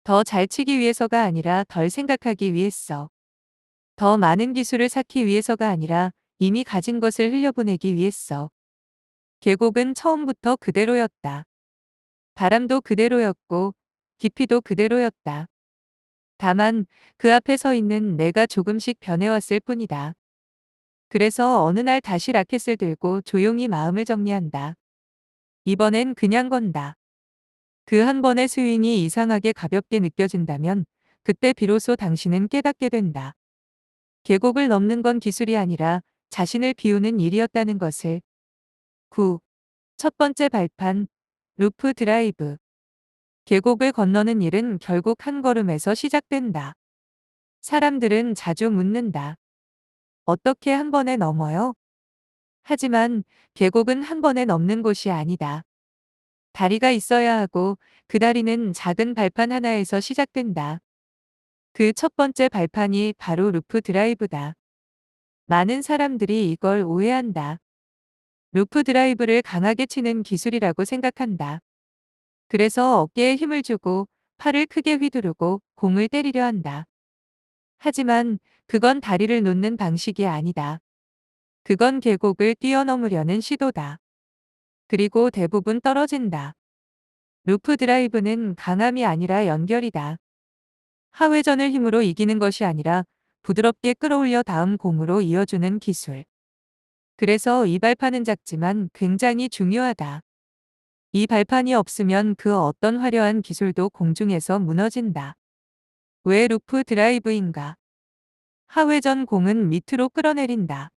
더 잘 치기 위해서가 아니라 덜 생각하기 위해서. 더 많은 기술을 쌓기 위해서가 아니라 이미 가진 것을 흘려보내기 위해서. 계곡은 처음부터 그대로였다. 바람도 그대로였고 깊이도 그대로였다. 다만 그 앞에 서 있는 내가 조금씩 변해왔을 뿐이다. 그래서 어느 날 다시 라켓을 들고 조용히 마음을 정리한다. 이번엔 그냥 건다. 그 한 번의 스윙이 이상하게 가볍게 느껴진다면 그때 비로소 당신은 깨닫게 된다. 계곡을 넘는 건 기술이 아니라 자신을 비우는 일이었다는 것을. 9. 첫 번째 발판, 루프 드라이브. 계곡을 건너는 일은 결국 한 걸음에서 시작된다. 사람들은 자주 묻는다. 어떻게 한 번에 넘어요? 하지만 계곡은 한 번에 넘는 곳이 아니다. 다리가 있어야 하고 그 다리는 작은 발판 하나에서 시작된다. 그 첫 번째 발판이 바로 루프 드라이브다. 많은 사람들이 이걸 오해한다. 루프 드라이브를 강하게 치는 기술이라고 생각한다. 그래서 어깨에 힘을 주고 팔을 크게 휘두르고 공을 때리려 한다. 하지만 그건 다리를 놓는 방식이 아니다. 그건 계곡을 뛰어넘으려는 시도다. 그리고 대부분 떨어진다. 루프 드라이브는 강함이 아니라 연결이다. 하회전을 힘으로 이기는 것이 아니라 부드럽게 끌어올려 다음 공으로 이어주는 기술. 그래서 이 발판은 작지만 굉장히 중요하다. 이 발판이 없으면 그 어떤 화려한 기술도 공중에서 무너진다. 왜 루프 드라이브인가? 하회전 공은 밑으로 끌어내린다.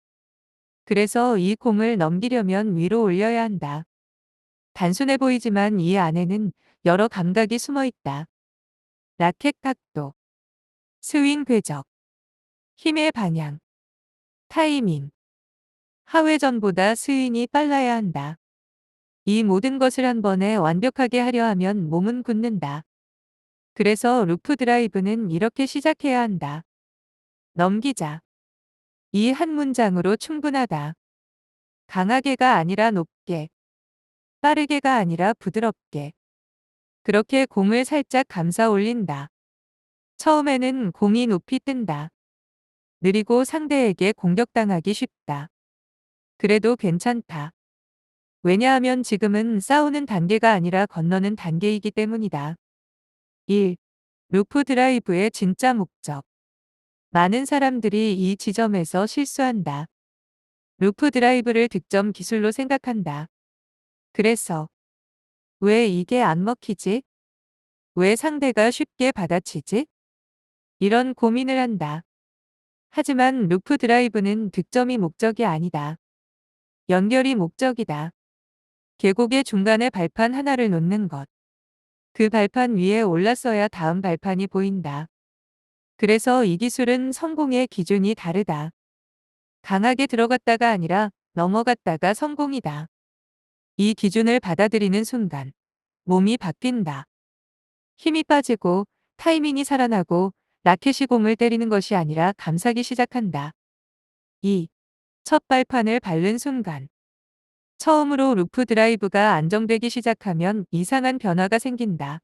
그래서 이 공을 넘기려면 위로 올려야 한다. 단순해 보이지만 이 안에는 여러 감각이 숨어 있다. 라켓 각도, 스윙 궤적, 힘의 방향, 타이밍. 하회전보다 스윙이 빨라야 한다. 이 모든 것을 한 번에 완벽하게 하려 하면 몸은 굳는다. 그래서 루프 드라이브는 이렇게 시작해야 한다. 넘기자. 이 한 문장으로 충분하다. 강하게가 아니라 높게, 빠르게가 아니라 부드럽게. 그렇게 공을 살짝 감싸 올린다. 처음에는 공이 높이 뜬다. 느리고 상대에게 공격당하기 쉽다. 그래도 괜찮다. 왜냐하면 지금은 싸우는 단계가 아니라 건너는 단계이기 때문이다. 1. 루프 드라이브의 진짜 목적. 많은 사람들이 이 지점에서 실수한다. 루프 드라이브를 득점 기술로 생각한다. 그래서 왜 이게 안 먹히지? 왜 상대가 쉽게 받아치지? 이런 고민을 한다. 하지만 루프 드라이브는 득점이 목적이 아니다. 연결이 목적이다. 계곡의 중간에 발판 하나를 놓는 것. 그 발판 위에 올랐어야 다음 발판이 보인다. 그래서 이 기술은 성공의 기준이 다르다. 강하게 들어갔다가 아니라 넘어갔다가 성공이다. 이 기준을 받아들이는 순간 몸이 바뀐다. 힘이 빠지고 타이밍이 살아나고 라켓이 공을 때리는 것이 아니라 감싸기 시작한다. 2. 첫 발판을 밟는 순간. 처음으로 루프 드라이브가 안정되기 시작하면 이상한 변화가 생긴다.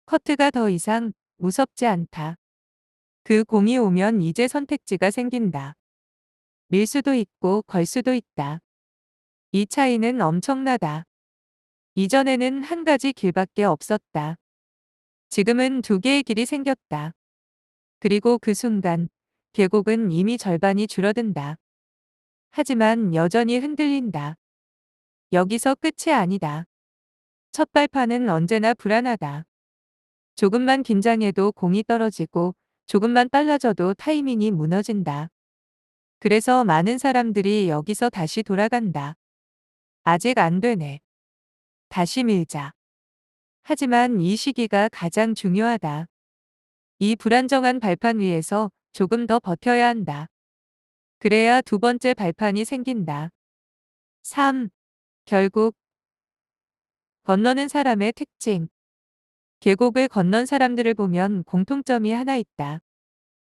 커트가 더 이상 무섭지 않다. 그 공이 오면 이제 선택지가 생긴다. 밀 수도 있고 걸 수도 있다. 이 차이는 엄청나다. 이전에는 한 가지 길밖에 없었다. 지금은 두 개의 길이 생겼다. 그리고 그 순간 계곡은 이미 절반이 줄어든다. 하지만 여전히 흔들린다. 여기서 끝이 아니다. 첫 발판은 언제나 불안하다. 조금만 긴장해도 공이 떨어지고 조금만 빨라져도 타이밍이 무너진다. 그래서 많은 사람들이 여기서 다시 돌아간다. 아직 안 되네. 다시 밀자. 하지만 이 시기가 가장 중요하다. 이 불안정한 발판 위에서 조금 더 버텨야 한다. 그래야 두 번째 발판이 생긴다. 3. 결국 건너는 사람의 특징. 계곡을 건넌 사람들을 보면 공통점이 하나 있다.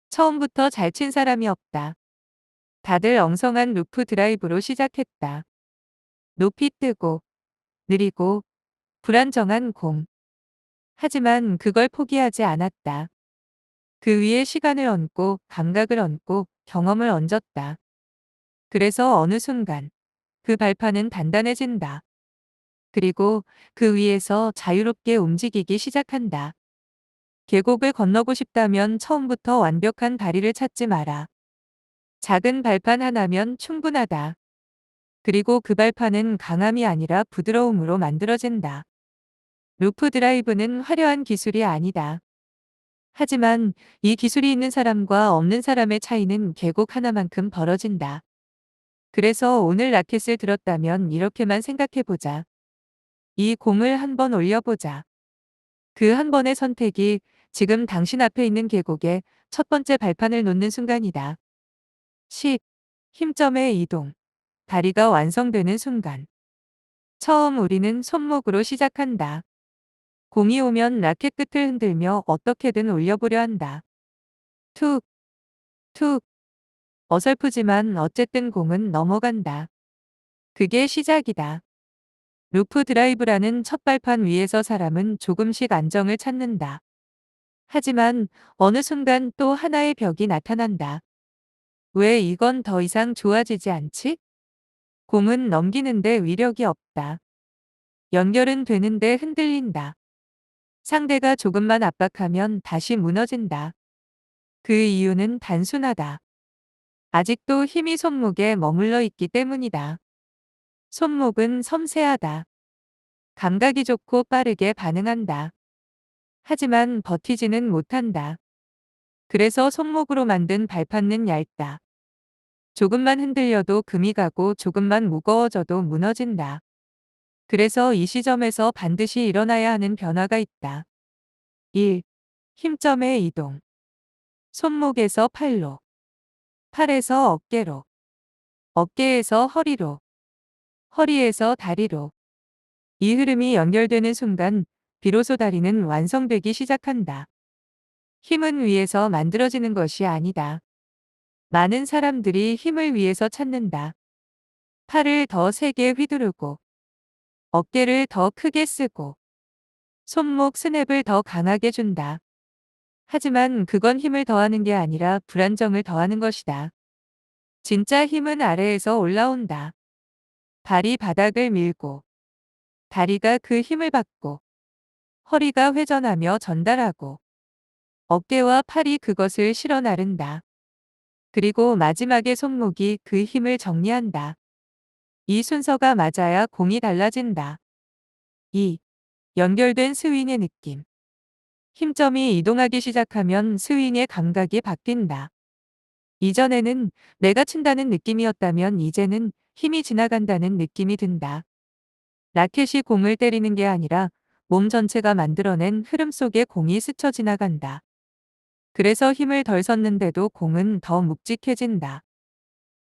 처음부터 잘 친 사람이 없다. 다들 엉성한 루프 드라이브로 시작했다. 높이 뜨고 느리고 불안정한 공. 하지만 그걸 포기하지 않았다. 그 위에 시간을 얹고 감각을 얹고 경험을 얹었다. 그래서 어느 순간 그 발판은 단단해진다. 그리고 그 위에서 자유롭게 움직이기 시작한다. 계곡을 건너고 싶다면 처음부터 완벽한 다리를 찾지 마라. 작은 발판 하나면 충분하다. 그리고 그 발판은 강함이 아니라 부드러움으로 만들어진다. 루프 드라이브는 화려한 기술이 아니다. 하지만 이 기술이 있는 사람과 없는 사람의 차이는 계곡 하나만큼 벌어진다. 그래서 오늘 라켓을 들었다면 이렇게만 생각해보자. 이 공을 한번 올려보자. 그 한 번의 선택이 지금 당신 앞에 있는 계곡에 첫 번째 발판을 놓는 순간이다. 10. 힘점의 이동. 다리가 완성되는 순간. 처음 우리는 손목으로 시작한다. 공이 오면 라켓 끝을 흔들며 어떻게든 올려보려 한다. 툭, 툭. 어설프지만 어쨌든 공은 넘어간다. 그게 시작이다. 루프 드라이브라는 첫 발판 위에서 사람은 조금씩 안정을 찾는다. 하지만 어느 순간 또 하나의 벽이 나타난다. 왜 이건 더 이상 좋아지지 않지? 공은 넘기는데 위력이 없다. 연결은 되는데 흔들린다. 상대가 조금만 압박하면 다시 무너진다. 그 이유는 단순하다. 아직도 힘이 손목에 머물러 있기 때문이다. 손목은 섬세하다. 감각이 좋고 빠르게 반응한다. 하지만 버티지는 못한다. 그래서 손목으로 만든 발판은 얇다. 조금만 흔들려도 금이 가고 조금만 무거워져도 무너진다. 그래서 이 시점에서 반드시 일어나야 하는 변화가 있다. 1. 힘점의 이동. 손목에서 팔로, 팔에서 어깨로, 어깨에서 허리로, 허리에서 다리로. 이 흐름이 연결되는 순간 비로소 다리는 완성되기 시작한다. 힘은 위에서 만들어지는 것이 아니다. 많은 사람들이 힘을 위에서 찾는다. 팔을 더 세게 휘두르고, 어깨를 더 크게 쓰고, 손목 스냅을 더 강하게 준다. 하지만 그건 힘을 더하는 게 아니라 불안정을 더하는 것이다. 진짜 힘은 아래에서 올라온다. 발이 바닥을 밀고, 다리가 그 힘을 받고, 허리가 회전하며 전달하고, 어깨와 팔이 그것을 실어 나른다. 그리고 마지막에 손목이 그 힘을 정리한다. 이 순서가 맞아야 공이 달라진다. 2. 연결된 스윙의 느낌. 힘점이 이동하기 시작하면 스윙의 감각이 바뀐다. 이전에는 내가 친다는 느낌이었다면 이제는 힘이 지나간다는 느낌이 든다. 라켓이 공을 때리는 게 아니라 몸 전체가 만들어낸 흐름 속에 공이 스쳐 지나간다. 그래서 힘을 덜 썼는데도 공은 더 묵직해진다.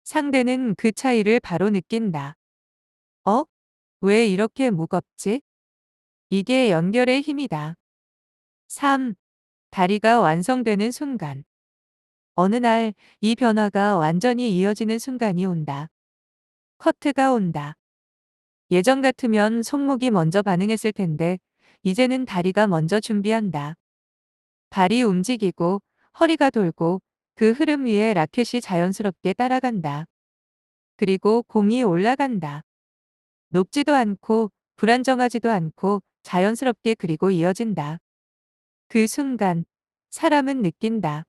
상대는 그 차이를 바로 느낀다. 어? 왜 이렇게 무겁지? 이게 연결의 힘이다. 3. 다리가 완성되는 순간. 어느 날 이 변화가 완전히 이어지는 순간이 온다. 커트가 온다. 예전 같으면 손목이 먼저 반응했을 텐데 이제는 다리가 먼저 준비한다. 발이 움직이고 허리가 돌고 그 흐름 위에 라켓이 자연스럽게 따라간다. 그리고 공이 올라간다. 높지도 않고 불안정하지도 않고 자연스럽게 그리고 이어진다. 그 순간 사람은 느낀다.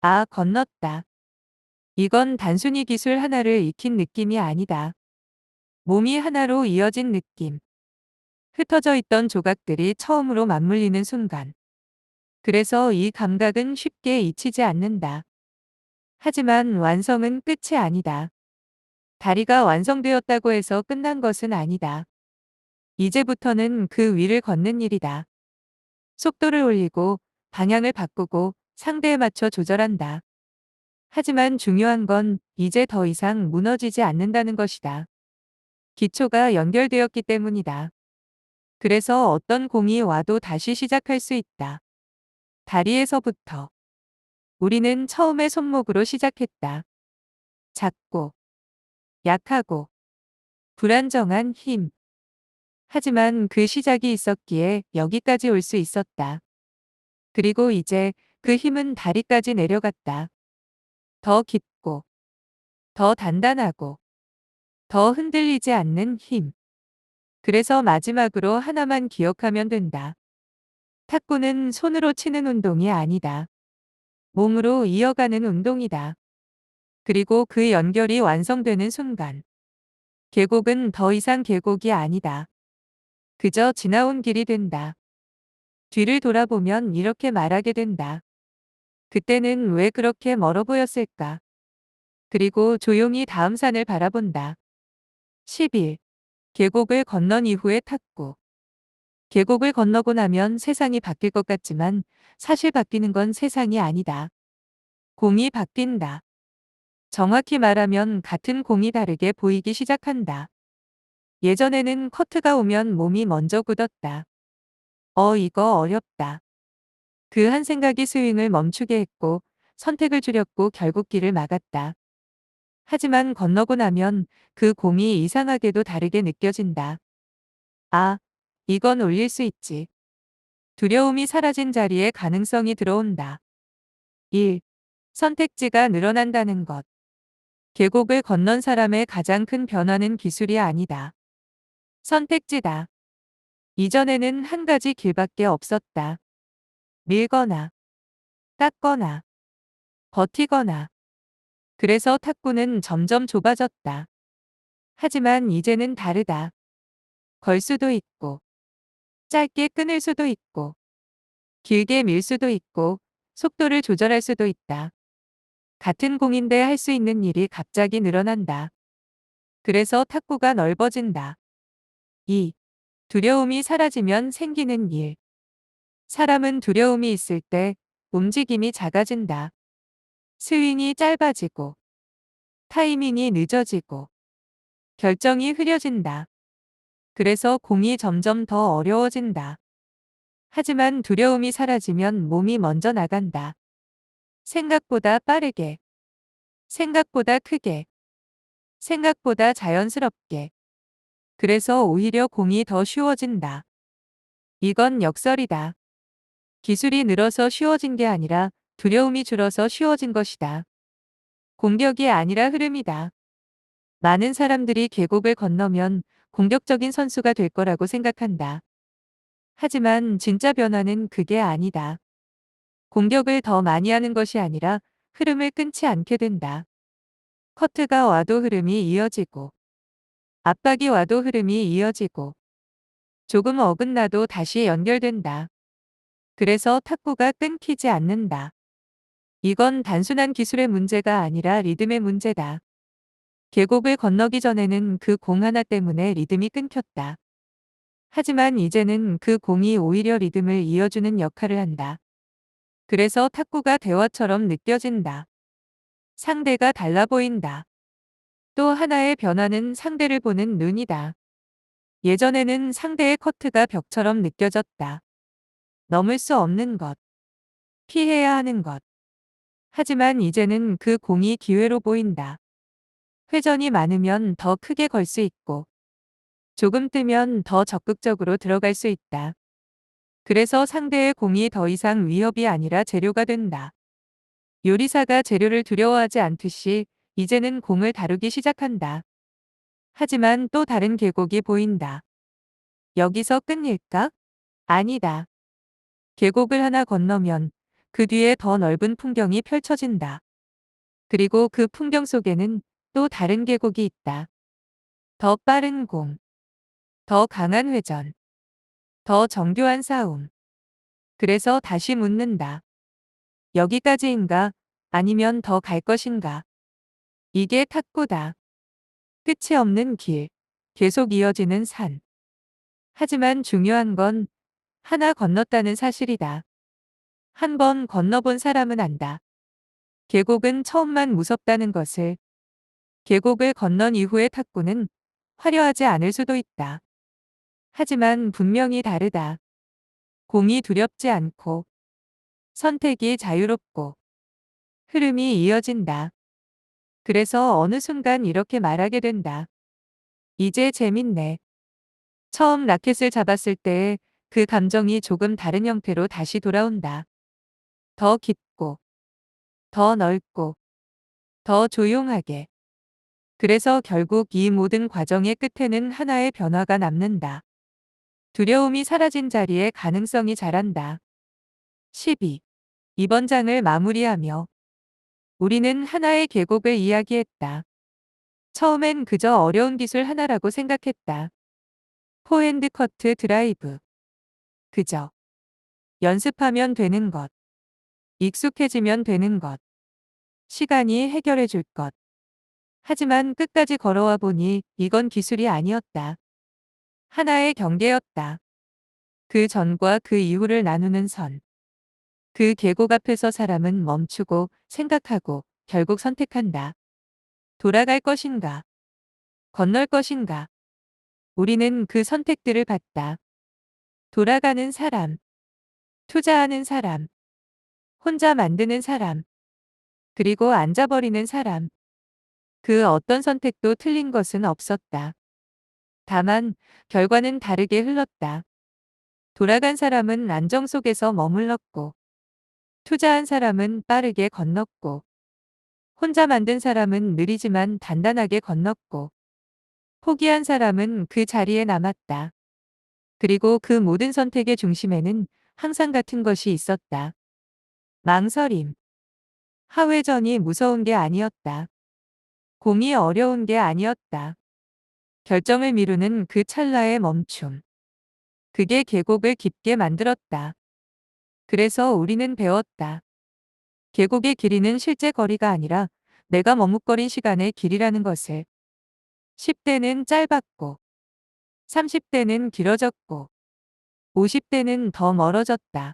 아, 건넜다. 이건 단순히 기술 하나를 익힌 느낌이 아니다. 몸이 하나로 이어진 느낌. 흩어져 있던 조각들이 처음으로 맞물리는 순간. 그래서 이 감각은 쉽게 잊히지 않는다. 하지만 완성은 끝이 아니다. 다리가 완성되었다고 해서 끝난 것은 아니다. 이제부터는 그 위를 걷는 일이다. 속도를 올리고 방향을 바꾸고 상대에 맞춰 조절한다. 하지만 중요한 건 이제 더 이상 무너지지 않는다는 것이다. 기초가 연결되었기 때문이다. 그래서 어떤 공이 와도 다시 시작할 수 있다. 다리에서부터. 우리는 처음에 손목으로 시작했다. 작고, 약하고, 불안정한 힘. 하지만 그 시작이 있었기에 여기까지 올 수 있었다. 그리고 이제 그 힘은 다리까지 내려갔다. 더 깊고, 더 단단하고, 더 흔들리지 않는 힘. 그래서 마지막으로 하나만 기억하면 된다. 탁구는 손으로 치는 운동이 아니다. 몸으로 이어가는 운동이다. 그리고 그 연결이 완성되는 순간. 계곡은 더 이상 계곡이 아니다. 그저 지나온 길이 된다. 뒤를 돌아보면 이렇게 말하게 된다. 그때는 왜 그렇게 멀어 보였을까? 그리고 조용히 다음 산을 바라본다. 10일. 계곡을 건넌 이후의 탁구. 계곡을 건너고 나면 세상이 바뀔 것 같지만 사실 바뀌는 건 세상이 아니다. 공이 바뀐다. 정확히 말하면 같은 공이 다르게 보이기 시작한다. 예전에는 커트가 오면 몸이 먼저 굳었다. 이거 어렵다. 그 한 생각이 스윙을 멈추게 했고 선택을 줄였고 결국 길을 막았다. 하지만 건너고 나면 그 공이 이상하게도 다르게 느껴진다. 아, 이건 올릴 수 있지. 두려움이 사라진 자리에 가능성이 들어온다. 1. 선택지가 늘어난다는 것. 계곡을 건넌 사람의 가장 큰 변화는 기술이 아니다. 선택지다. 이전에는 한 가지 길밖에 없었다. 밀거나, 닦거나, 버티거나. 그래서 탁구는 점점 좁아졌다. 하지만 이제는 다르다. 걸 수도 있고, 짧게 끊을 수도 있고, 길게 밀 수도 있고, 속도를 조절할 수도 있다. 같은 공인데 할 수 있는 일이 갑자기 늘어난다. 그래서 탁구가 넓어진다. 2. 두려움이 사라지면 생기는 일. 사람은 두려움이 있을 때 움직임이 작아진다. 스윙이 짧아지고, 타이밍이 늦어지고, 결정이 흐려진다. 그래서 공이 점점 더 어려워진다. 하지만 두려움이 사라지면 몸이 먼저 나간다. 생각보다 빠르게, 생각보다 크게, 생각보다 자연스럽게. 그래서 오히려 공이 더 쉬워진다. 이건 역설이다. 기술이 늘어서 쉬워진 게 아니라 두려움이 줄어서 쉬워진 것이다. 공격이 아니라 흐름이다. 많은 사람들이 계곡을 건너면 공격적인 선수가 될 거라고 생각한다. 하지만 진짜 변화는 그게 아니다. 공격을 더 많이 하는 것이 아니라 흐름을 끊지 않게 된다. 커트가 와도 흐름이 이어지고, 압박이 와도 흐름이 이어지고, 조금 어긋나도 다시 연결된다. 그래서 탁구가 끊기지 않는다. 이건 단순한 기술의 문제가 아니라 리듬의 문제다. 계곡을 건너기 전에는 그 공 하나 때문에 리듬이 끊겼다. 하지만 이제는 그 공이 오히려 리듬을 이어주는 역할을 한다. 그래서 탁구가 대화처럼 느껴진다. 상대가 달라 보인다. 또 하나의 변화는 상대를 보는 눈이다. 예전에는 상대의 커트가 벽처럼 느껴졌다. 넘을 수 없는 것, 피해야 하는 것. 하지만 이제는 그 공이 기회로 보인다. 회전이 많으면 더 크게 걸 수 있고, 조금 뜨면 더 적극적으로 들어갈 수 있다. 그래서 상대의 공이 더 이상 위협이 아니라 재료가 된다. 요리사가 재료를 두려워하지 않듯이 이제는 공을 다루기 시작한다. 하지만 또 다른 계곡이 보인다. 여기서 끝일까? 아니다. 계곡을 하나 건너면 그 뒤에 더 넓은 풍경이 펼쳐진다. 그리고 그 풍경 속에는 또 다른 계곡이 있다. 더 빠른 공, 더 강한 회전, 더 정교한 싸움. 그래서 다시 묻는다. 여기까지인가? 아니면 더 갈 것인가? 이게 탁구다. 끝이 없는 길, 계속 이어지는 산. 하지만 중요한 건 하나 건넜다는 사실이다. 한 번 건너본 사람은 안다. 계곡은 처음만 무섭다는 것을. 계곡을 건넌 이후의 탁구는 화려하지 않을 수도 있다. 하지만 분명히 다르다. 공이 두렵지 않고, 선택이 자유롭고, 흐름이 이어진다. 그래서 어느 순간 이렇게 말하게 된다. 이제 재밌네. 처음 라켓을 잡았을 때의 그 감정이 조금 다른 형태로 다시 돌아온다. 더 깊고, 더 넓고, 더 조용하게. 그래서 결국 이 모든 과정의 끝에는 하나의 변화가 남는다. 두려움이 사라진 자리에 가능성이 자란다. 12. 이번 장을 마무리하며 우리는 하나의 계곡을 이야기했다. 처음엔 그저 어려운 기술 하나라고 생각했다. 포핸드 커트 드라이브. 그저 연습하면 되는 것, 익숙해지면 되는 것, 시간이 해결해 줄 것. 하지만 끝까지 걸어와 보니 이건 기술이 아니었다. 하나의 경계였다. 그 전과 그 이후를 나누는 선. 그 계곡 앞에서 사람은 멈추고 생각하고 결국 선택한다. 돌아갈 것인가? 건널 것인가? 우리는 그 선택들을 봤다. 돌아가는 사람, 투자하는 사람, 혼자 만드는 사람, 그리고 앉아버리는 사람. 그 어떤 선택도 틀린 것은 없었다. 다만 결과는 다르게 흘렀다. 돌아간 사람은 안정 속에서 머물렀고, 투자한 사람은 빠르게 건넜고, 혼자 만든 사람은 느리지만 단단하게 건넜고, 포기한 사람은 그 자리에 남았다. 그리고 그 모든 선택의 중심에는 항상 같은 것이 있었다. 망설임. 하회전이 무서운 게 아니었다. 공이 어려운 게 아니었다. 결정을 미루는 그 찰나의 멈춤. 그게 계곡을 깊게 만들었다. 그래서 우리는 배웠다. 계곡의 길이는 실제 거리가 아니라 내가 머뭇거린 시간의 길이라는 것을. 10대는 짧았고, 30대는 길어졌고, 50대는 더 멀어졌다.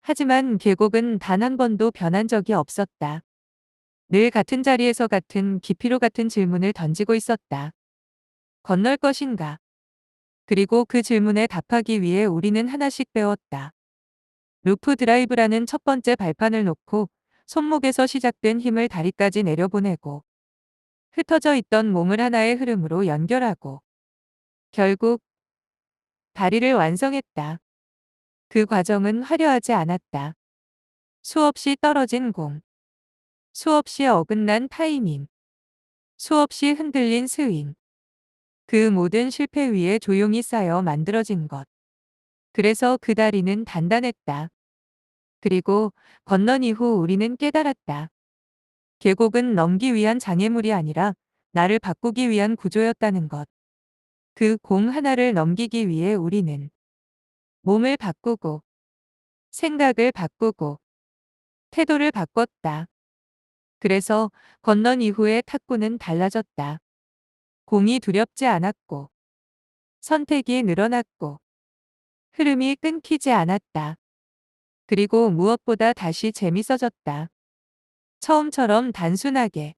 하지만 계곡은 단 한 번도 변한 적이 없었다. 늘 같은 자리에서 같은 깊이로 같은 질문을 던지고 있었다. 건널 것인가? 그리고 그 질문에 답하기 위해 우리는 하나씩 배웠다. 루프 드라이브라는 첫 번째 발판을 놓고 손목에서 시작된 힘을 다리까지 내려보내고 흩어져 있던 몸을 하나의 흐름으로 연결하고 결국 다리를 완성했다. 그 과정은 화려하지 않았다. 수없이 떨어진 공, 수없이 어긋난 타이밍, 수없이 흔들린 스윙. 그 모든 실패 위에 조용히 쌓여 만들어진 것. 그래서 그 다리는 단단했다. 그리고 건넌 이후 우리는 깨달았다. 계곡은 넘기 위한 장애물이 아니라 나를 바꾸기 위한 구조였다는 것. 그 공 하나를 넘기기 위해 우리는 몸을 바꾸고 생각을 바꾸고 태도를 바꿨다. 그래서 건넌 이후의 탁구는 달라졌다. 공이 두렵지 않았고 선택이 늘어났고 흐름이 끊기지 않았다. 그리고 무엇보다 다시 재밌어졌다. 처음처럼 단순하게.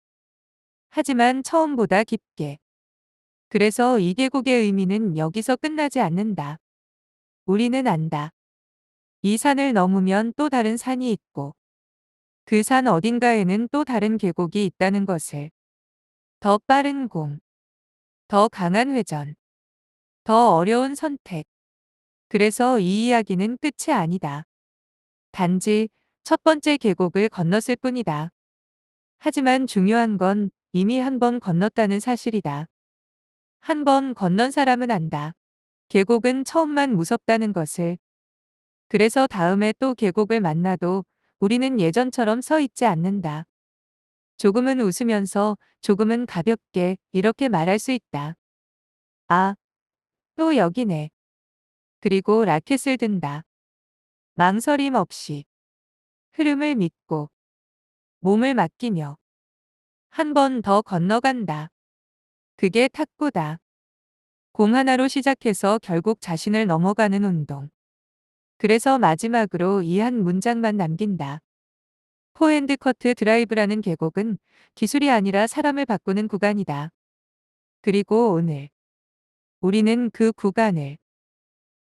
하지만 처음보다 깊게. 그래서 이 계곡의 의미는 여기서 끝나지 않는다. 우리는 안다. 이 산을 넘으면 또 다른 산이 있고 그 산 어딘가에는 또 다른 계곡이 있다는 것을. 더 빠른 공, 더 강한 회전, 더 어려운 선택. 그래서 이 이야기는 끝이 아니다. 단지 첫 번째 계곡을 건넜을 뿐이다. 하지만 중요한 건 이미 한 번 건넜다는 사실이다. 한 번 건넌 사람은 안다. 계곡은 처음만 무섭다는 것을. 그래서 다음에 또 계곡을 만나도 우리는 예전처럼 서 있지 않는다. 조금은 웃으면서 조금은 가볍게 이렇게 말할 수 있다. 아, 또 여기네. 그리고 라켓을 든다. 망설임 없이. 흐름을 믿고. 몸을 맡기며. 한 번 더 건너간다. 그게 탁구다. 공 하나로 시작해서 결국 자신을 넘어가는 운동. 그래서 마지막으로 이 한 문장만 남긴다. 포핸드 커트 드라이브라는 계곡은 기술이 아니라 사람을 바꾸는 구간이다. 그리고 오늘 우리는 그 구간을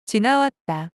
지나왔다.